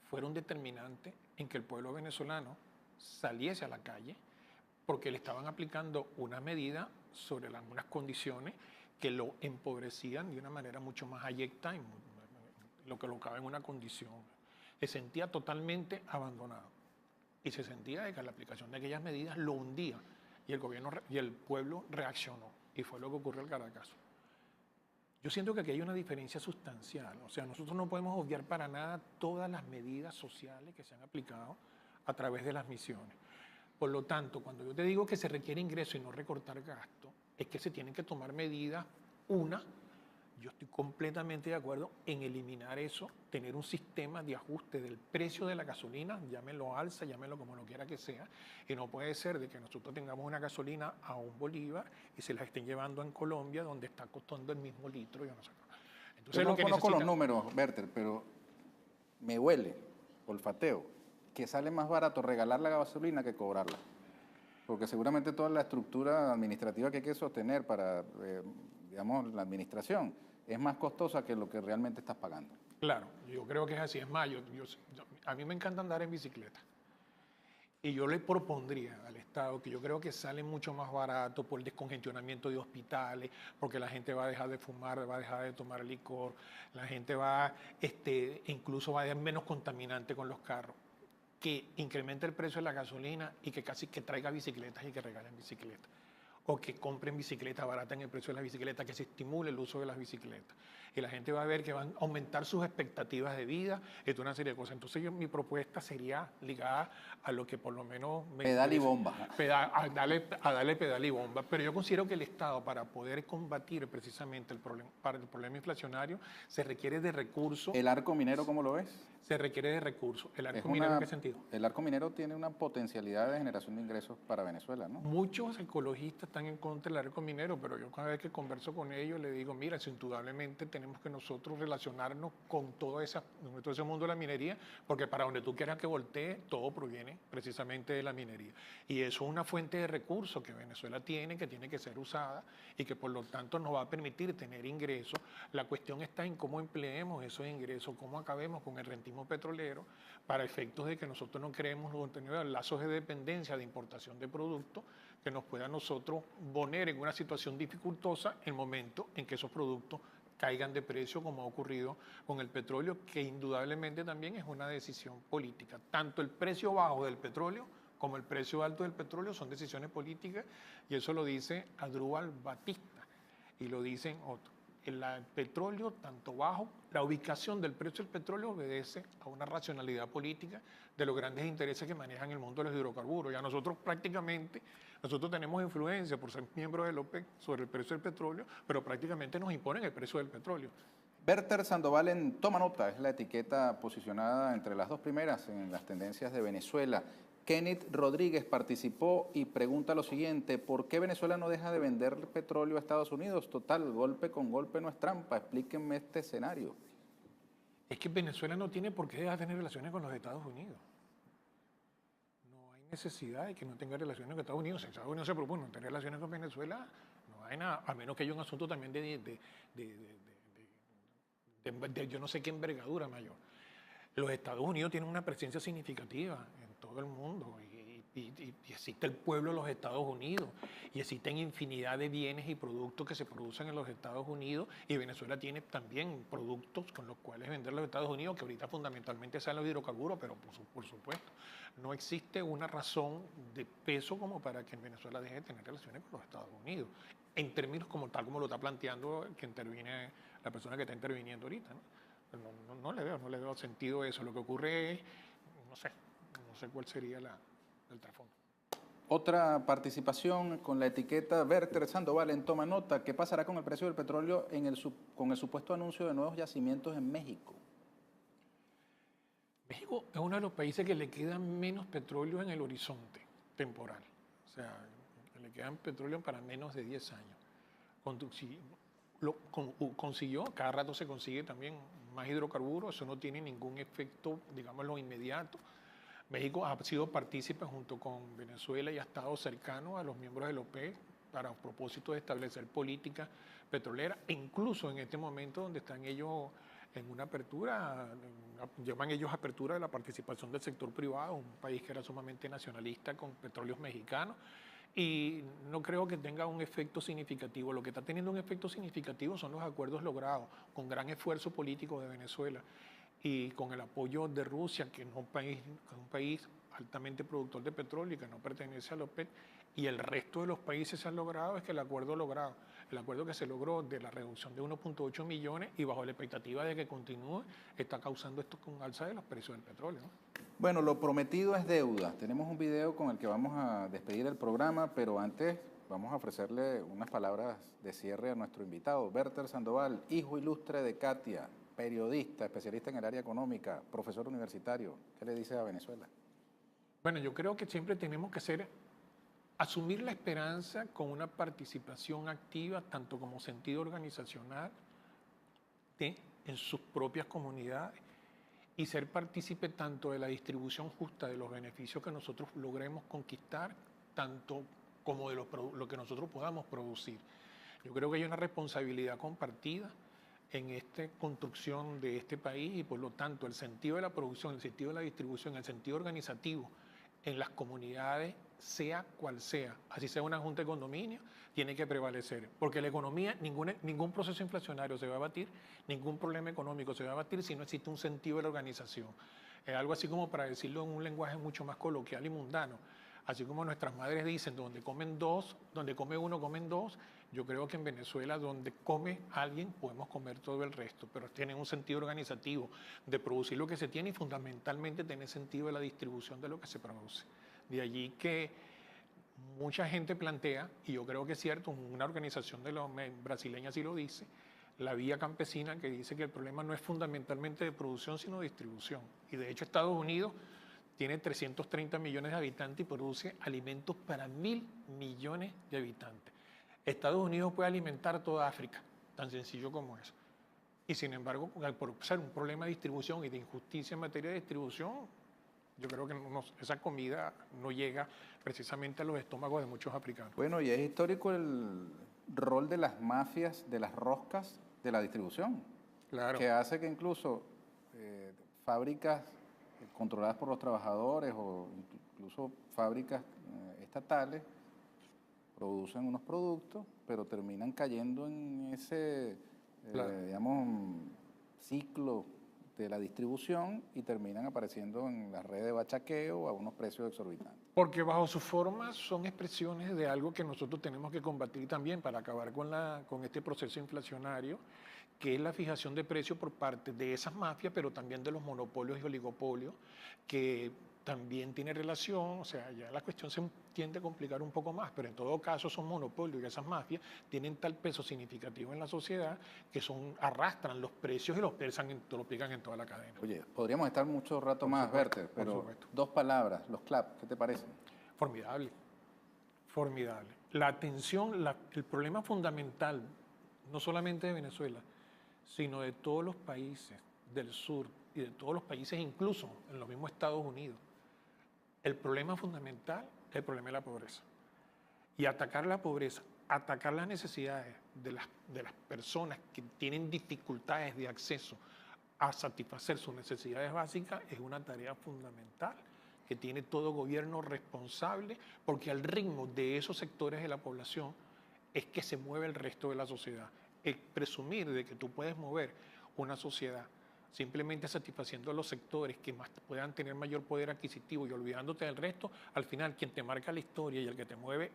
fueron determinantes en que el pueblo venezolano saliese a la calle porque le estaban aplicando una medida sobre unas condiciones que lo empobrecían de una manera mucho más abyecta y lo colocaba en una condición. Se sentía totalmente abandonado y se sentía que la aplicación de aquellas medidas lo hundía y el gobierno y el pueblo reaccionó y fue lo que ocurrió en Caracazo. Yo siento que aquí hay una diferencia sustancial. O sea, nosotros no podemos obviar para nada todas las medidas sociales que se han aplicado a través de las misiones. Por lo tanto, cuando yo te digo que se requiere ingreso y no recortar gasto, es que se tienen que tomar medidas. Una, yo estoy completamente de acuerdo en eliminar eso, tener un sistema de ajuste del precio de la gasolina, llámenlo alza, llámenlo como lo quiera que sea, y no puede ser de que nosotros tengamos una gasolina a $1 y se la estén llevando en Colombia, donde está costando el mismo litro. Yo no sé. Entonces, yo no conozco los números, Werther, pero me huele, olfateo, que sale más barato regalar la gasolina que cobrarla. Porque seguramente toda la estructura administrativa que hay que sostener para, digamos, la administración es más costosa que lo que realmente estás pagando. Claro, yo creo que es así. Es más, a mí me encanta andar en bicicleta. Y yo le propondría al Estado que yo creo que sale mucho más barato por el descongestionamiento de hospitales, porque la gente va a dejar de fumar, va a dejar de tomar licor, la gente va, incluso va a ser menos contaminante con los carros, que incremente el precio de la gasolina y que casi que traiga bicicletas y que regalen bicicletas. O que compren bicicletas baratas en el precio de las bicicletas, que se estimule el uso de las bicicletas. Y la gente va a ver que van a aumentar sus expectativas de vida y toda una serie de cosas. Entonces mi propuesta sería ligada a lo que por lo menos... Pedal y bomba. A darle pedal y bomba. Pero yo considero que el Estado, para poder combatir precisamente el problema inflacionario, se requiere de recursos. ¿El arco minero cómo lo ves? Se requiere de recursos. ¿El arco minero en qué sentido? El arco minero tiene una potencialidad de generación de ingresos para Venezuela, ¿no? Muchos ecologistas están en contra del arco minero, pero yo cada vez que converso con ellos le digo, mira, si indudablemente tenemos que nosotros relacionarnos con todo ese mundo de la minería, porque para donde tú quieras que voltee, todo proviene precisamente de la minería. Y eso es una fuente de recursos que Venezuela tiene, que tiene que ser usada y que por lo tanto nos va a permitir tener ingresos. La cuestión está en cómo empleemos esos ingresos, cómo acabemos con el rentismo petrolero para efectos de que nosotros no creemos los lazos de dependencia de importación de productos que nos puedan nosotros poner en una situación dificultosa en el momento en que esos productos caigan de precio, como ha ocurrido con el petróleo, que indudablemente también es una decisión política. Tanto el precio bajo del petróleo como el precio alto del petróleo son decisiones políticas, y eso lo dice Adrúbal Batista y lo dicen otros. El petróleo, tanto bajo, la ubicación del precio del petróleo obedece a una racionalidad política de los grandes intereses que manejan el mundo de los hidrocarburos. Ya nosotros prácticamente, nosotros tenemos influencia por ser miembros del OPEC sobre el precio del petróleo, pero prácticamente nos imponen el precio del petróleo. Werther Sandoval en Toma Nota es la etiqueta posicionada entre las dos primeras en las tendencias de Venezuela. Kenneth Rodríguez participó y pregunta lo siguiente: ¿por qué Venezuela no deja de vender petróleo a Estados Unidos? Total, golpe con golpe no es trampa. Explíquenme este escenario. Es que Venezuela no tiene por qué dejar de tener relaciones con los Estados Unidos. No hay necesidad de que no tenga relaciones con Estados Unidos. Si Estados Unidos se propone no tener relaciones con Venezuela, no hay nada, a menos que haya un asunto también de yo no sé qué envergadura mayor. Los Estados Unidos tienen una presencia significativa en todo el mundo y existe el pueblo de los Estados Unidos y existen infinidad de bienes y productos que se producen en los Estados Unidos, y Venezuela tiene también productos con los cuales vender a los Estados Unidos, que ahorita fundamentalmente sean los hidrocarburos, pero por supuesto no existe una razón de peso como para que en Venezuela deje de tener relaciones con los Estados Unidos, en términos tal como lo está planteando que interviene la persona que está interviniendo ahorita, ¿no? No le veo sentido eso. Lo que ocurre es, no sé cuál sería el trasfondo. Otra participación con la etiqueta Werther Sandoval en Toma Nota: ¿qué pasará con el precio del petróleo con el supuesto anuncio de nuevos yacimientos en México? México es uno de los países que le queda menos petróleo en el horizonte temporal. O sea, le quedan petróleo para menos de 10 años. Consiguió, cada rato se consigue también más hidrocarburos, eso no tiene ningún efecto, digámoslo, inmediato. México ha sido partícipe junto con Venezuela y ha estado cercano a los miembros del OPEC para propósito de establecer políticas petroleras, e incluso en este momento donde están ellos en una apertura, llaman ellos apertura de la participación del sector privado, un país que era sumamente nacionalista con petróleos mexicanos, y no creo que tenga un efecto significativo. Lo que está teniendo un efecto significativo son los acuerdos logrados con gran esfuerzo político de Venezuela y con el apoyo de Rusia, que es un país altamente productor de petróleo y que no pertenece al OPEC, y el resto de los países se han logrado, es que el acuerdo logrado el acuerdo que se logró de la reducción de 1.8 millones y bajo la expectativa de que continúe, está causando esto con alza de los precios del petróleo, ¿no? Bueno, lo prometido es deuda. Tenemos un video con el que vamos a despedir el programa, pero antes vamos a ofrecerle unas palabras de cierre a nuestro invitado, Werther Sandoval, hijo ilustre de Katia, periodista, especialista en el área económica, profesor universitario. ¿Qué le dice a Venezuela? Bueno, yo creo que siempre tenemos que asumir la esperanza con una participación activa, tanto como sentido organizacional, en sus propias comunidades, y ser partícipe tanto de la distribución justa de los beneficios que nosotros logremos conquistar, tanto como de lo que nosotros podamos producir. Yo creo que hay una responsabilidad compartida en esta construcción de este país y por lo tanto el sentido de la producción, el sentido de la distribución, el sentido organizativo en las comunidades, sea cual sea, así sea una junta de condominio, tiene que prevalecer, porque la economía, ningún proceso inflacionario se va a abatir, ningún problema económico se va a abatir si no existe un sentido de la organización. Es algo así como, para decirlo en un lenguaje mucho más coloquial y mundano, así como nuestras madres dicen, donde comen dos, donde come uno, comen dos. Yo creo que en Venezuela, donde come alguien, podemos comer todo el resto, pero tiene un sentido organizativo de producir lo que se tiene y fundamentalmente tiene sentido de la distribución de lo que se produce. De allí que mucha gente plantea, y yo creo que es cierto, una organización de los brasileña sí lo dice, la Vía Campesina, que dice que el problema no es fundamentalmente de producción, sino de distribución. Y de hecho Estados Unidos tiene 330 millones de habitantes y produce alimentos para 1.000 millones de habitantes. Estados Unidos puede alimentar toda África, tan sencillo como eso. Y sin embargo, por ser un problema de distribución y de injusticia en materia de distribución, yo creo que esa comida no llega precisamente a los estómagos de muchos africanos. Bueno, y es histórico el rol de las mafias, de las roscas de la distribución, claro, que hace que incluso fábricas controladas por los trabajadores o incluso fábricas estatales producen unos productos, pero terminan cayendo en ese, digamos, ciclo de la distribución y terminan apareciendo en las redes de bachaqueo a unos precios exorbitantes. Porque bajo su forma son expresiones de algo que nosotros tenemos que combatir también para acabar con este proceso inflacionario, que es la fijación de precios por parte de esas mafias, pero también de los monopolios y oligopolios, que también tiene relación, o sea, ya la cuestión se tiende a complicar un poco más, pero en todo caso son monopolios y esas mafias tienen tal peso significativo en la sociedad que arrastran los precios y los pegan en toda la cadena. Oye, podríamos estar mucho rato más, Werther, pero dos palabras, los CLAP, ¿qué te parecen? Formidable, formidable. La atención, el problema fundamental, no solamente de Venezuela, sino de todos los países del sur y de todos los países, incluso en los mismos Estados Unidos, el problema fundamental es el problema de la pobreza. Y atacar la pobreza, atacar las necesidades de las personas que tienen dificultades de acceso a satisfacer sus necesidades básicas es una tarea fundamental que tiene todo gobierno responsable, porque al ritmo de esos sectores de la población es que se mueve el resto de la sociedad. El presumir de que tú puedes mover una sociedad simplemente satisfaciendo a los sectores que puedan tener mayor poder adquisitivo y olvidándote del resto, al final quien te marca la historia y el que te mueve,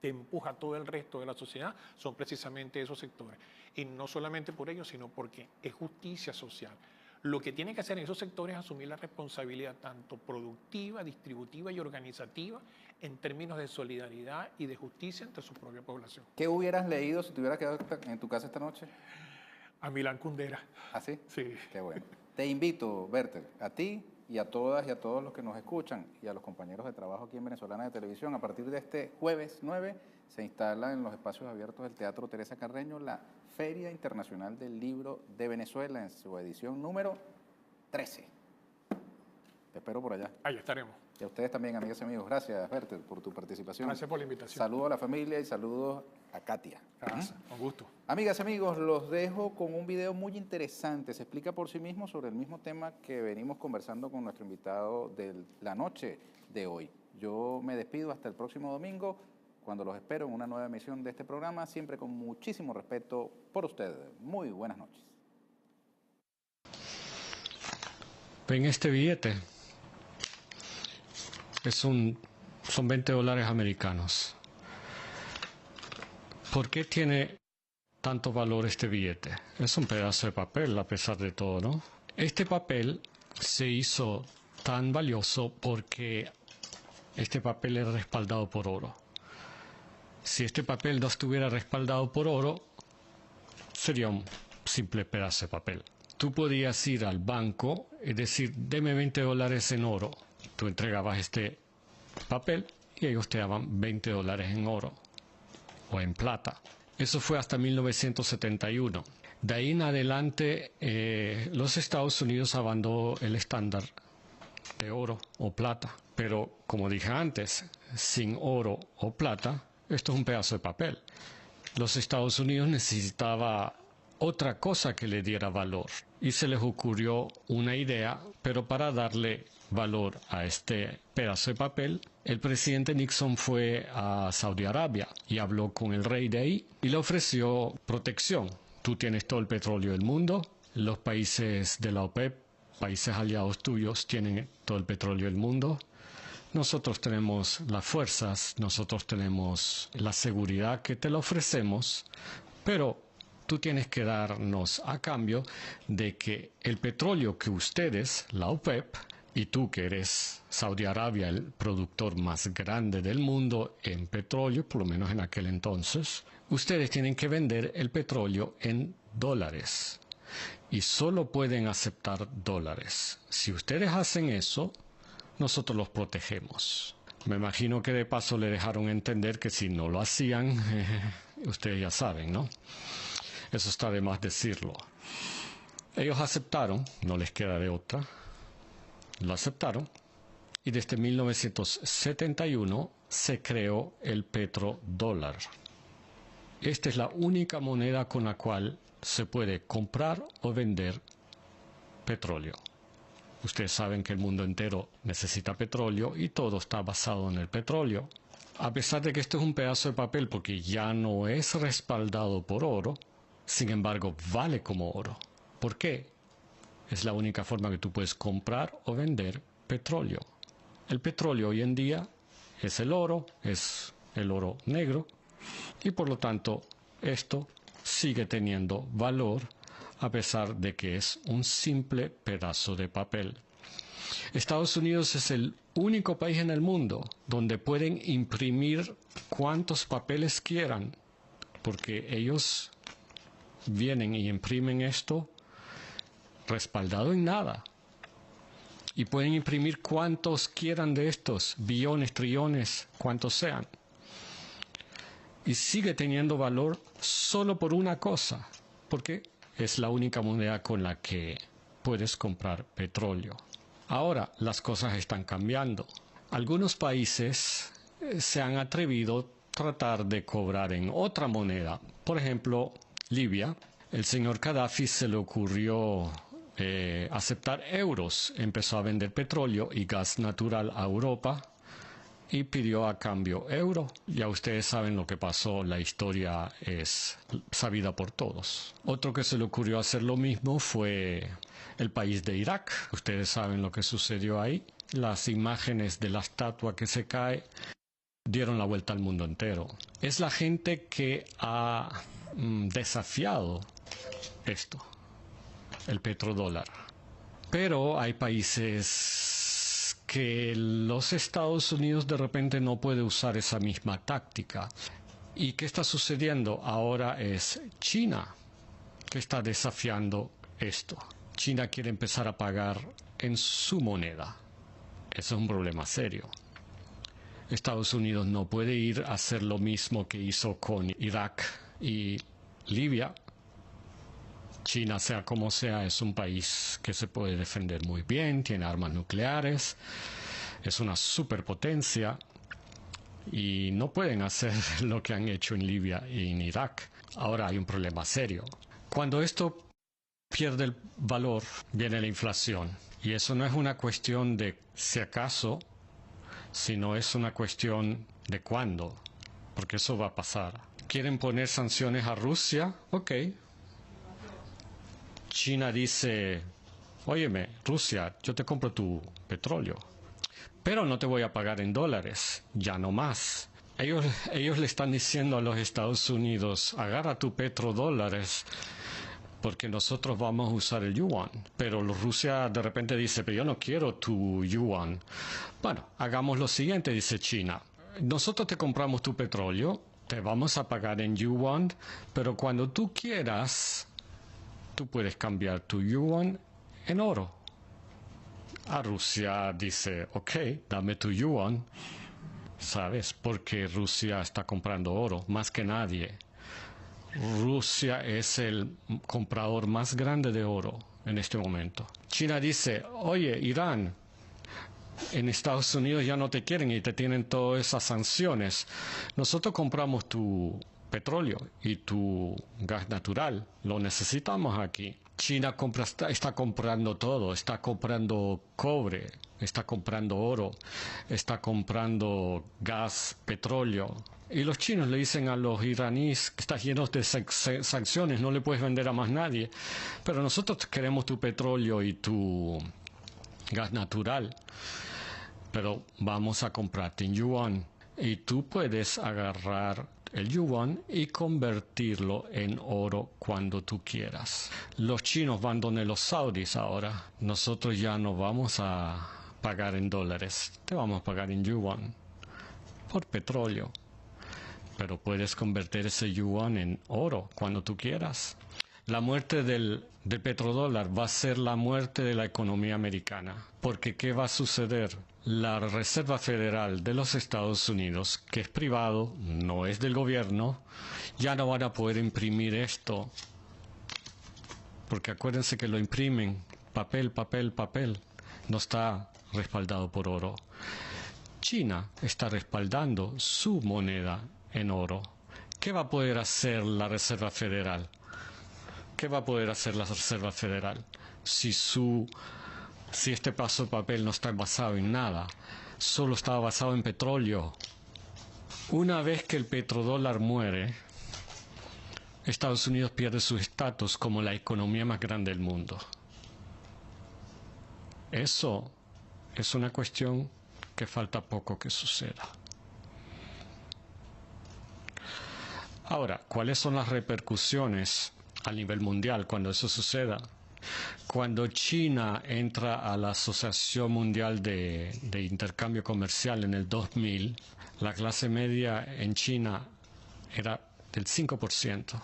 te empuja todo el resto de la sociedad, son precisamente esos sectores. Y no solamente por ello, sino porque es justicia social. Lo que tienen que hacer en esos sectores es asumir la responsabilidad tanto productiva, distributiva y organizativa en términos de solidaridad y de justicia entre su propia población. ¿Qué hubieras leído si te hubieras quedado en tu casa esta noche? A Milán Kundera. ¿Ah, sí? Sí. Qué bueno. Te invito, Werther, a ti y a todas y a todos los que nos escuchan y a los compañeros de trabajo aquí en Venezolana de Televisión. A partir de este jueves 9 se instala en los espacios abiertos del Teatro Teresa Carreño la Feria Internacional del Libro de Venezuela en su edición número 13. Te espero por allá. Allá estaremos. Y a ustedes también, amigas y amigos. Gracias, Werther, por tu participación. Gracias por la invitación. Saludos a la familia y saludos a Katia. Gracias, con gusto. Amigas y amigos, los dejo con un video muy interesante. Se explica por sí mismo sobre el mismo tema que venimos conversando con nuestro invitado de la noche de hoy. Yo me despido hasta el próximo domingo, cuando los espero en una nueva emisión de este programa, siempre con muchísimo respeto por ustedes. Muy buenas noches. ¿Ven este billete? Son $20 americanos. ¿por qué tiene tanto valor este billete? Es un pedazo de papel, a pesar de todo, ¿no? Este papel se hizo tan valioso porque este papel es respaldado por oro. Si este papel no estuviera respaldado por oro, sería un simple pedazo de papel. Tú podías ir al banco y decir, deme $20 en oro. Tú entregabas este papel y ellos te daban $20 en oro o en plata. Eso fue hasta 1971. De ahí en adelante, los Estados Unidos abandonó el estándar de oro o plata. Pero, como dije antes, sin oro o plata, esto es un pedazo de papel. Los Estados Unidos necesitaba otra cosa que le diera valor. Y se les ocurrió una idea, pero para darle valor a este pedazo de papel, el presidente Nixon fue a Saudi Arabia y habló con el rey de ahí y le ofreció protección. Tú tienes todo el petróleo del mundo, los países de la OPEP, países aliados tuyos, tienen todo el petróleo del mundo. Nosotros tenemos las fuerzas, nosotros tenemos la seguridad que te la ofrecemos, pero tú tienes que darnos a cambio de que el petróleo que ustedes, la OPEP, y tú que eres Saudi Arabia, el productor más grande del mundo en petróleo, por lo menos en aquel entonces, ustedes tienen que vender el petróleo en dólares. Y solo pueden aceptar dólares. Si ustedes hacen eso, nosotros los protegemos. Me imagino que de paso le dejaron entender que si no lo hacían, ustedes ya saben, ¿no? Eso está de más decirlo. Ellos aceptaron, no les queda de otra. Lo aceptaron y desde 1971 se creó el petrodólar. Esta es la única moneda con la cual se puede comprar o vender petróleo. Ustedes saben que el mundo entero necesita petróleo y todo está basado en el petróleo. A pesar de que esto es un pedazo de papel porque ya no es respaldado por oro, sin embargo vale como oro. ¿Por qué? Es la única forma que tú puedes comprar o vender petróleo. El petróleo hoy en día es el oro negro, y por lo tanto esto sigue teniendo valor a pesar de que es un simple pedazo de papel. Estados Unidos es el único país en el mundo donde pueden imprimir cuantos papeles quieran, porque ellos vienen y imprimen esto respaldado en nada. Y pueden imprimir cuantos quieran de estos, billones, trillones, cuantos sean. Y sigue teniendo valor solo por una cosa, porque es la única moneda con la que puedes comprar petróleo. Ahora las cosas están cambiando. Algunos países se han atrevido a tratar de cobrar en otra moneda. Por ejemplo, Libia. El señor Gaddafi se le ocurrió aceptar euros. Empezó a vender petróleo y gas natural a Europa y pidió a cambio euro. Ya ustedes saben lo que pasó, la historia es sabida por todos. Otro que se le ocurrió hacer lo mismo fue el país de Irak. Ustedes saben lo que sucedió ahí. Las imágenes de la estatua que se cae dieron la vuelta al mundo entero. Es la gente que ha desafiado esto, el petrodólar. Pero hay países que los Estados Unidos de repente no puede usar esa misma táctica. ¿Y qué está sucediendo? Ahora es China que está desafiando esto. China quiere empezar a pagar en su moneda. Eso es un problema serio. Estados Unidos no puede ir a hacer lo mismo que hizo con Irak y Libia. China, sea como sea, es un país que se puede defender muy bien, tiene armas nucleares, es una superpotencia y no pueden hacer lo que han hecho en Libia y en Irak. Ahora hay un problema serio. Cuando esto pierde el valor, viene la inflación. Y eso no es una cuestión de si acaso, sino es una cuestión de cuándo, porque eso va a pasar. ¿Quieren poner sanciones a Rusia? Ok. China dice, óyeme, Rusia, yo te compro tu petróleo, pero no te voy a pagar en dólares, ya no más. ellos le están diciendo a los Estados Unidos, agarra tu petrodólares, porque nosotros vamos a usar el yuan. Pero Rusia de repente dice, pero yo no quiero tu yuan. Bueno, hagamos lo siguiente, dice China. Nosotros te compramos tu petróleo, te vamos a pagar en yuan, pero cuando tú quieras, tú puedes cambiar tu yuan en oro. A Rusia dice, ok, dame tu yuan, ¿sabes? Porque Rusia está comprando oro, más que nadie. Rusia es el comprador más grande de oro en este momento. China dice, oye, Irán, en Estados Unidos ya no te quieren y te tienen todas esas sanciones. Nosotros compramos tu petróleo y tu gas natural, lo necesitamos aquí. China está comprando todo, está comprando cobre, está comprando oro, está comprando gas, petróleo. Y los chinos le dicen a los iraníes que estás llenos de sanciones, no le puedes vender a más nadie. Pero nosotros queremos tu petróleo y tu gas natural, pero vamos a comprarte en yuan. Y tú puedes agarrar el yuan y convertirlo en oro cuando tú quieras. Los chinos van donde los saudis ahora. Nosotros ya no vamos a pagar en dólares, te vamos a pagar en yuan por petróleo. Pero puedes convertir ese yuan en oro cuando tú quieras. La muerte del petrodólar va a ser la muerte de la economía americana. Porque ¿qué va a suceder? La Reserva Federal de los Estados Unidos, que es privado, no es del gobierno, ya no van a poder imprimir esto. Porque acuérdense que lo imprimen, papel, papel, papel. No está respaldado por oro. China está respaldando su moneda en oro. ¿Qué va a poder hacer la Reserva Federal? ¿Qué va a poder hacer la Reserva Federal si este pedazo de papel no está basado en nada? Solo está basado en petróleo. Una vez que el petrodólar muere, Estados Unidos pierde su estatus como la economía más grande del mundo. Eso es una cuestión que falta poco que suceda. Ahora, ¿cuáles son las repercusiones a nivel mundial cuando eso suceda? Cuando China entra a la Asociación Mundial de Intercambio Comercial en el 2000, la clase media en China era del 5%.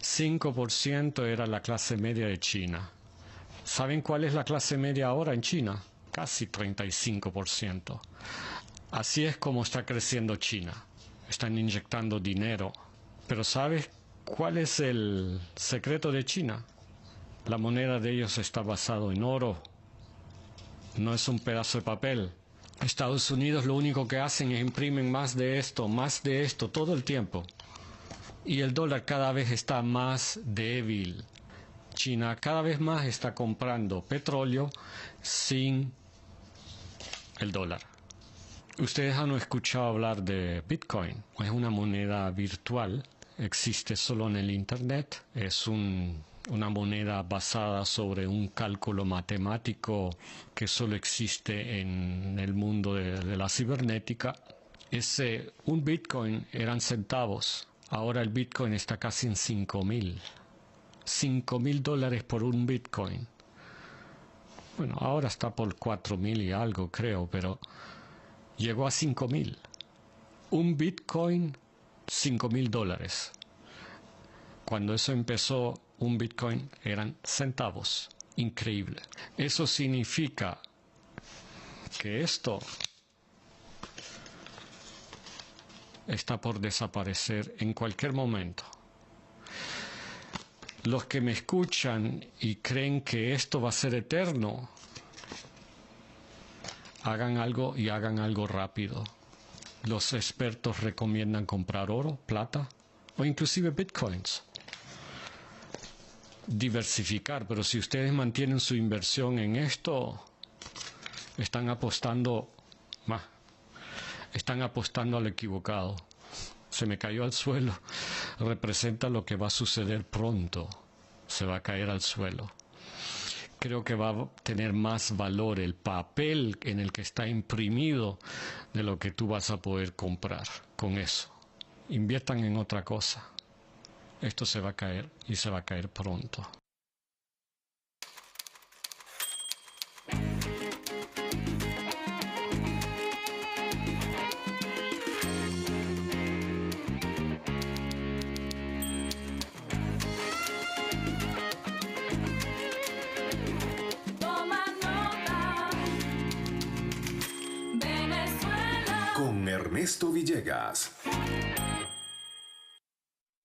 5% era la clase media de China. ¿Saben cuál es la clase media ahora en China? Casi 35%. Así es como está creciendo China. Están inyectando dinero. Pero ¿sabes cuál es el secreto de China? La moneda de ellos está basada en oro. No es un pedazo de papel. Estados Unidos lo único que hacen es imprimen más de esto, todo el tiempo. Y el dólar cada vez está más débil. China cada vez más está comprando petróleo sin el dólar. Ustedes han escuchado hablar de Bitcoin. Es una moneda virtual, existe solo en el Internet. Es una moneda basada sobre un cálculo matemático que solo existe en el mundo de la cibernética. Un Bitcoin eran centavos. Ahora el Bitcoin está casi en 5.000. $5.000 por un Bitcoin. Bueno, ahora está por 4.000 y algo, creo, pero llegó a 5.000. Un Bitcoin, $5.000. Cuando eso empezó, un Bitcoin eran centavos. Increíble. Eso significa que esto está por desaparecer en cualquier momento. Los que me escuchan y creen que esto va a ser eterno, hagan algo y hagan algo rápido. Los expertos recomiendan comprar oro, plata o inclusive bitcoins. Diversificar, pero si ustedes mantienen su inversión en esto, están apostando al equivocado. Se me cayó al suelo. Representa lo que va a suceder pronto. Se va a caer al suelo. creo que va a tener más valor el papel en el que está imprimido de lo que tú vas a poder comprar con eso. Inviertan en otra cosa. Esto se va a caer y se va a caer pronto. Toma nota, Venezuela. Con Ernesto Villegas.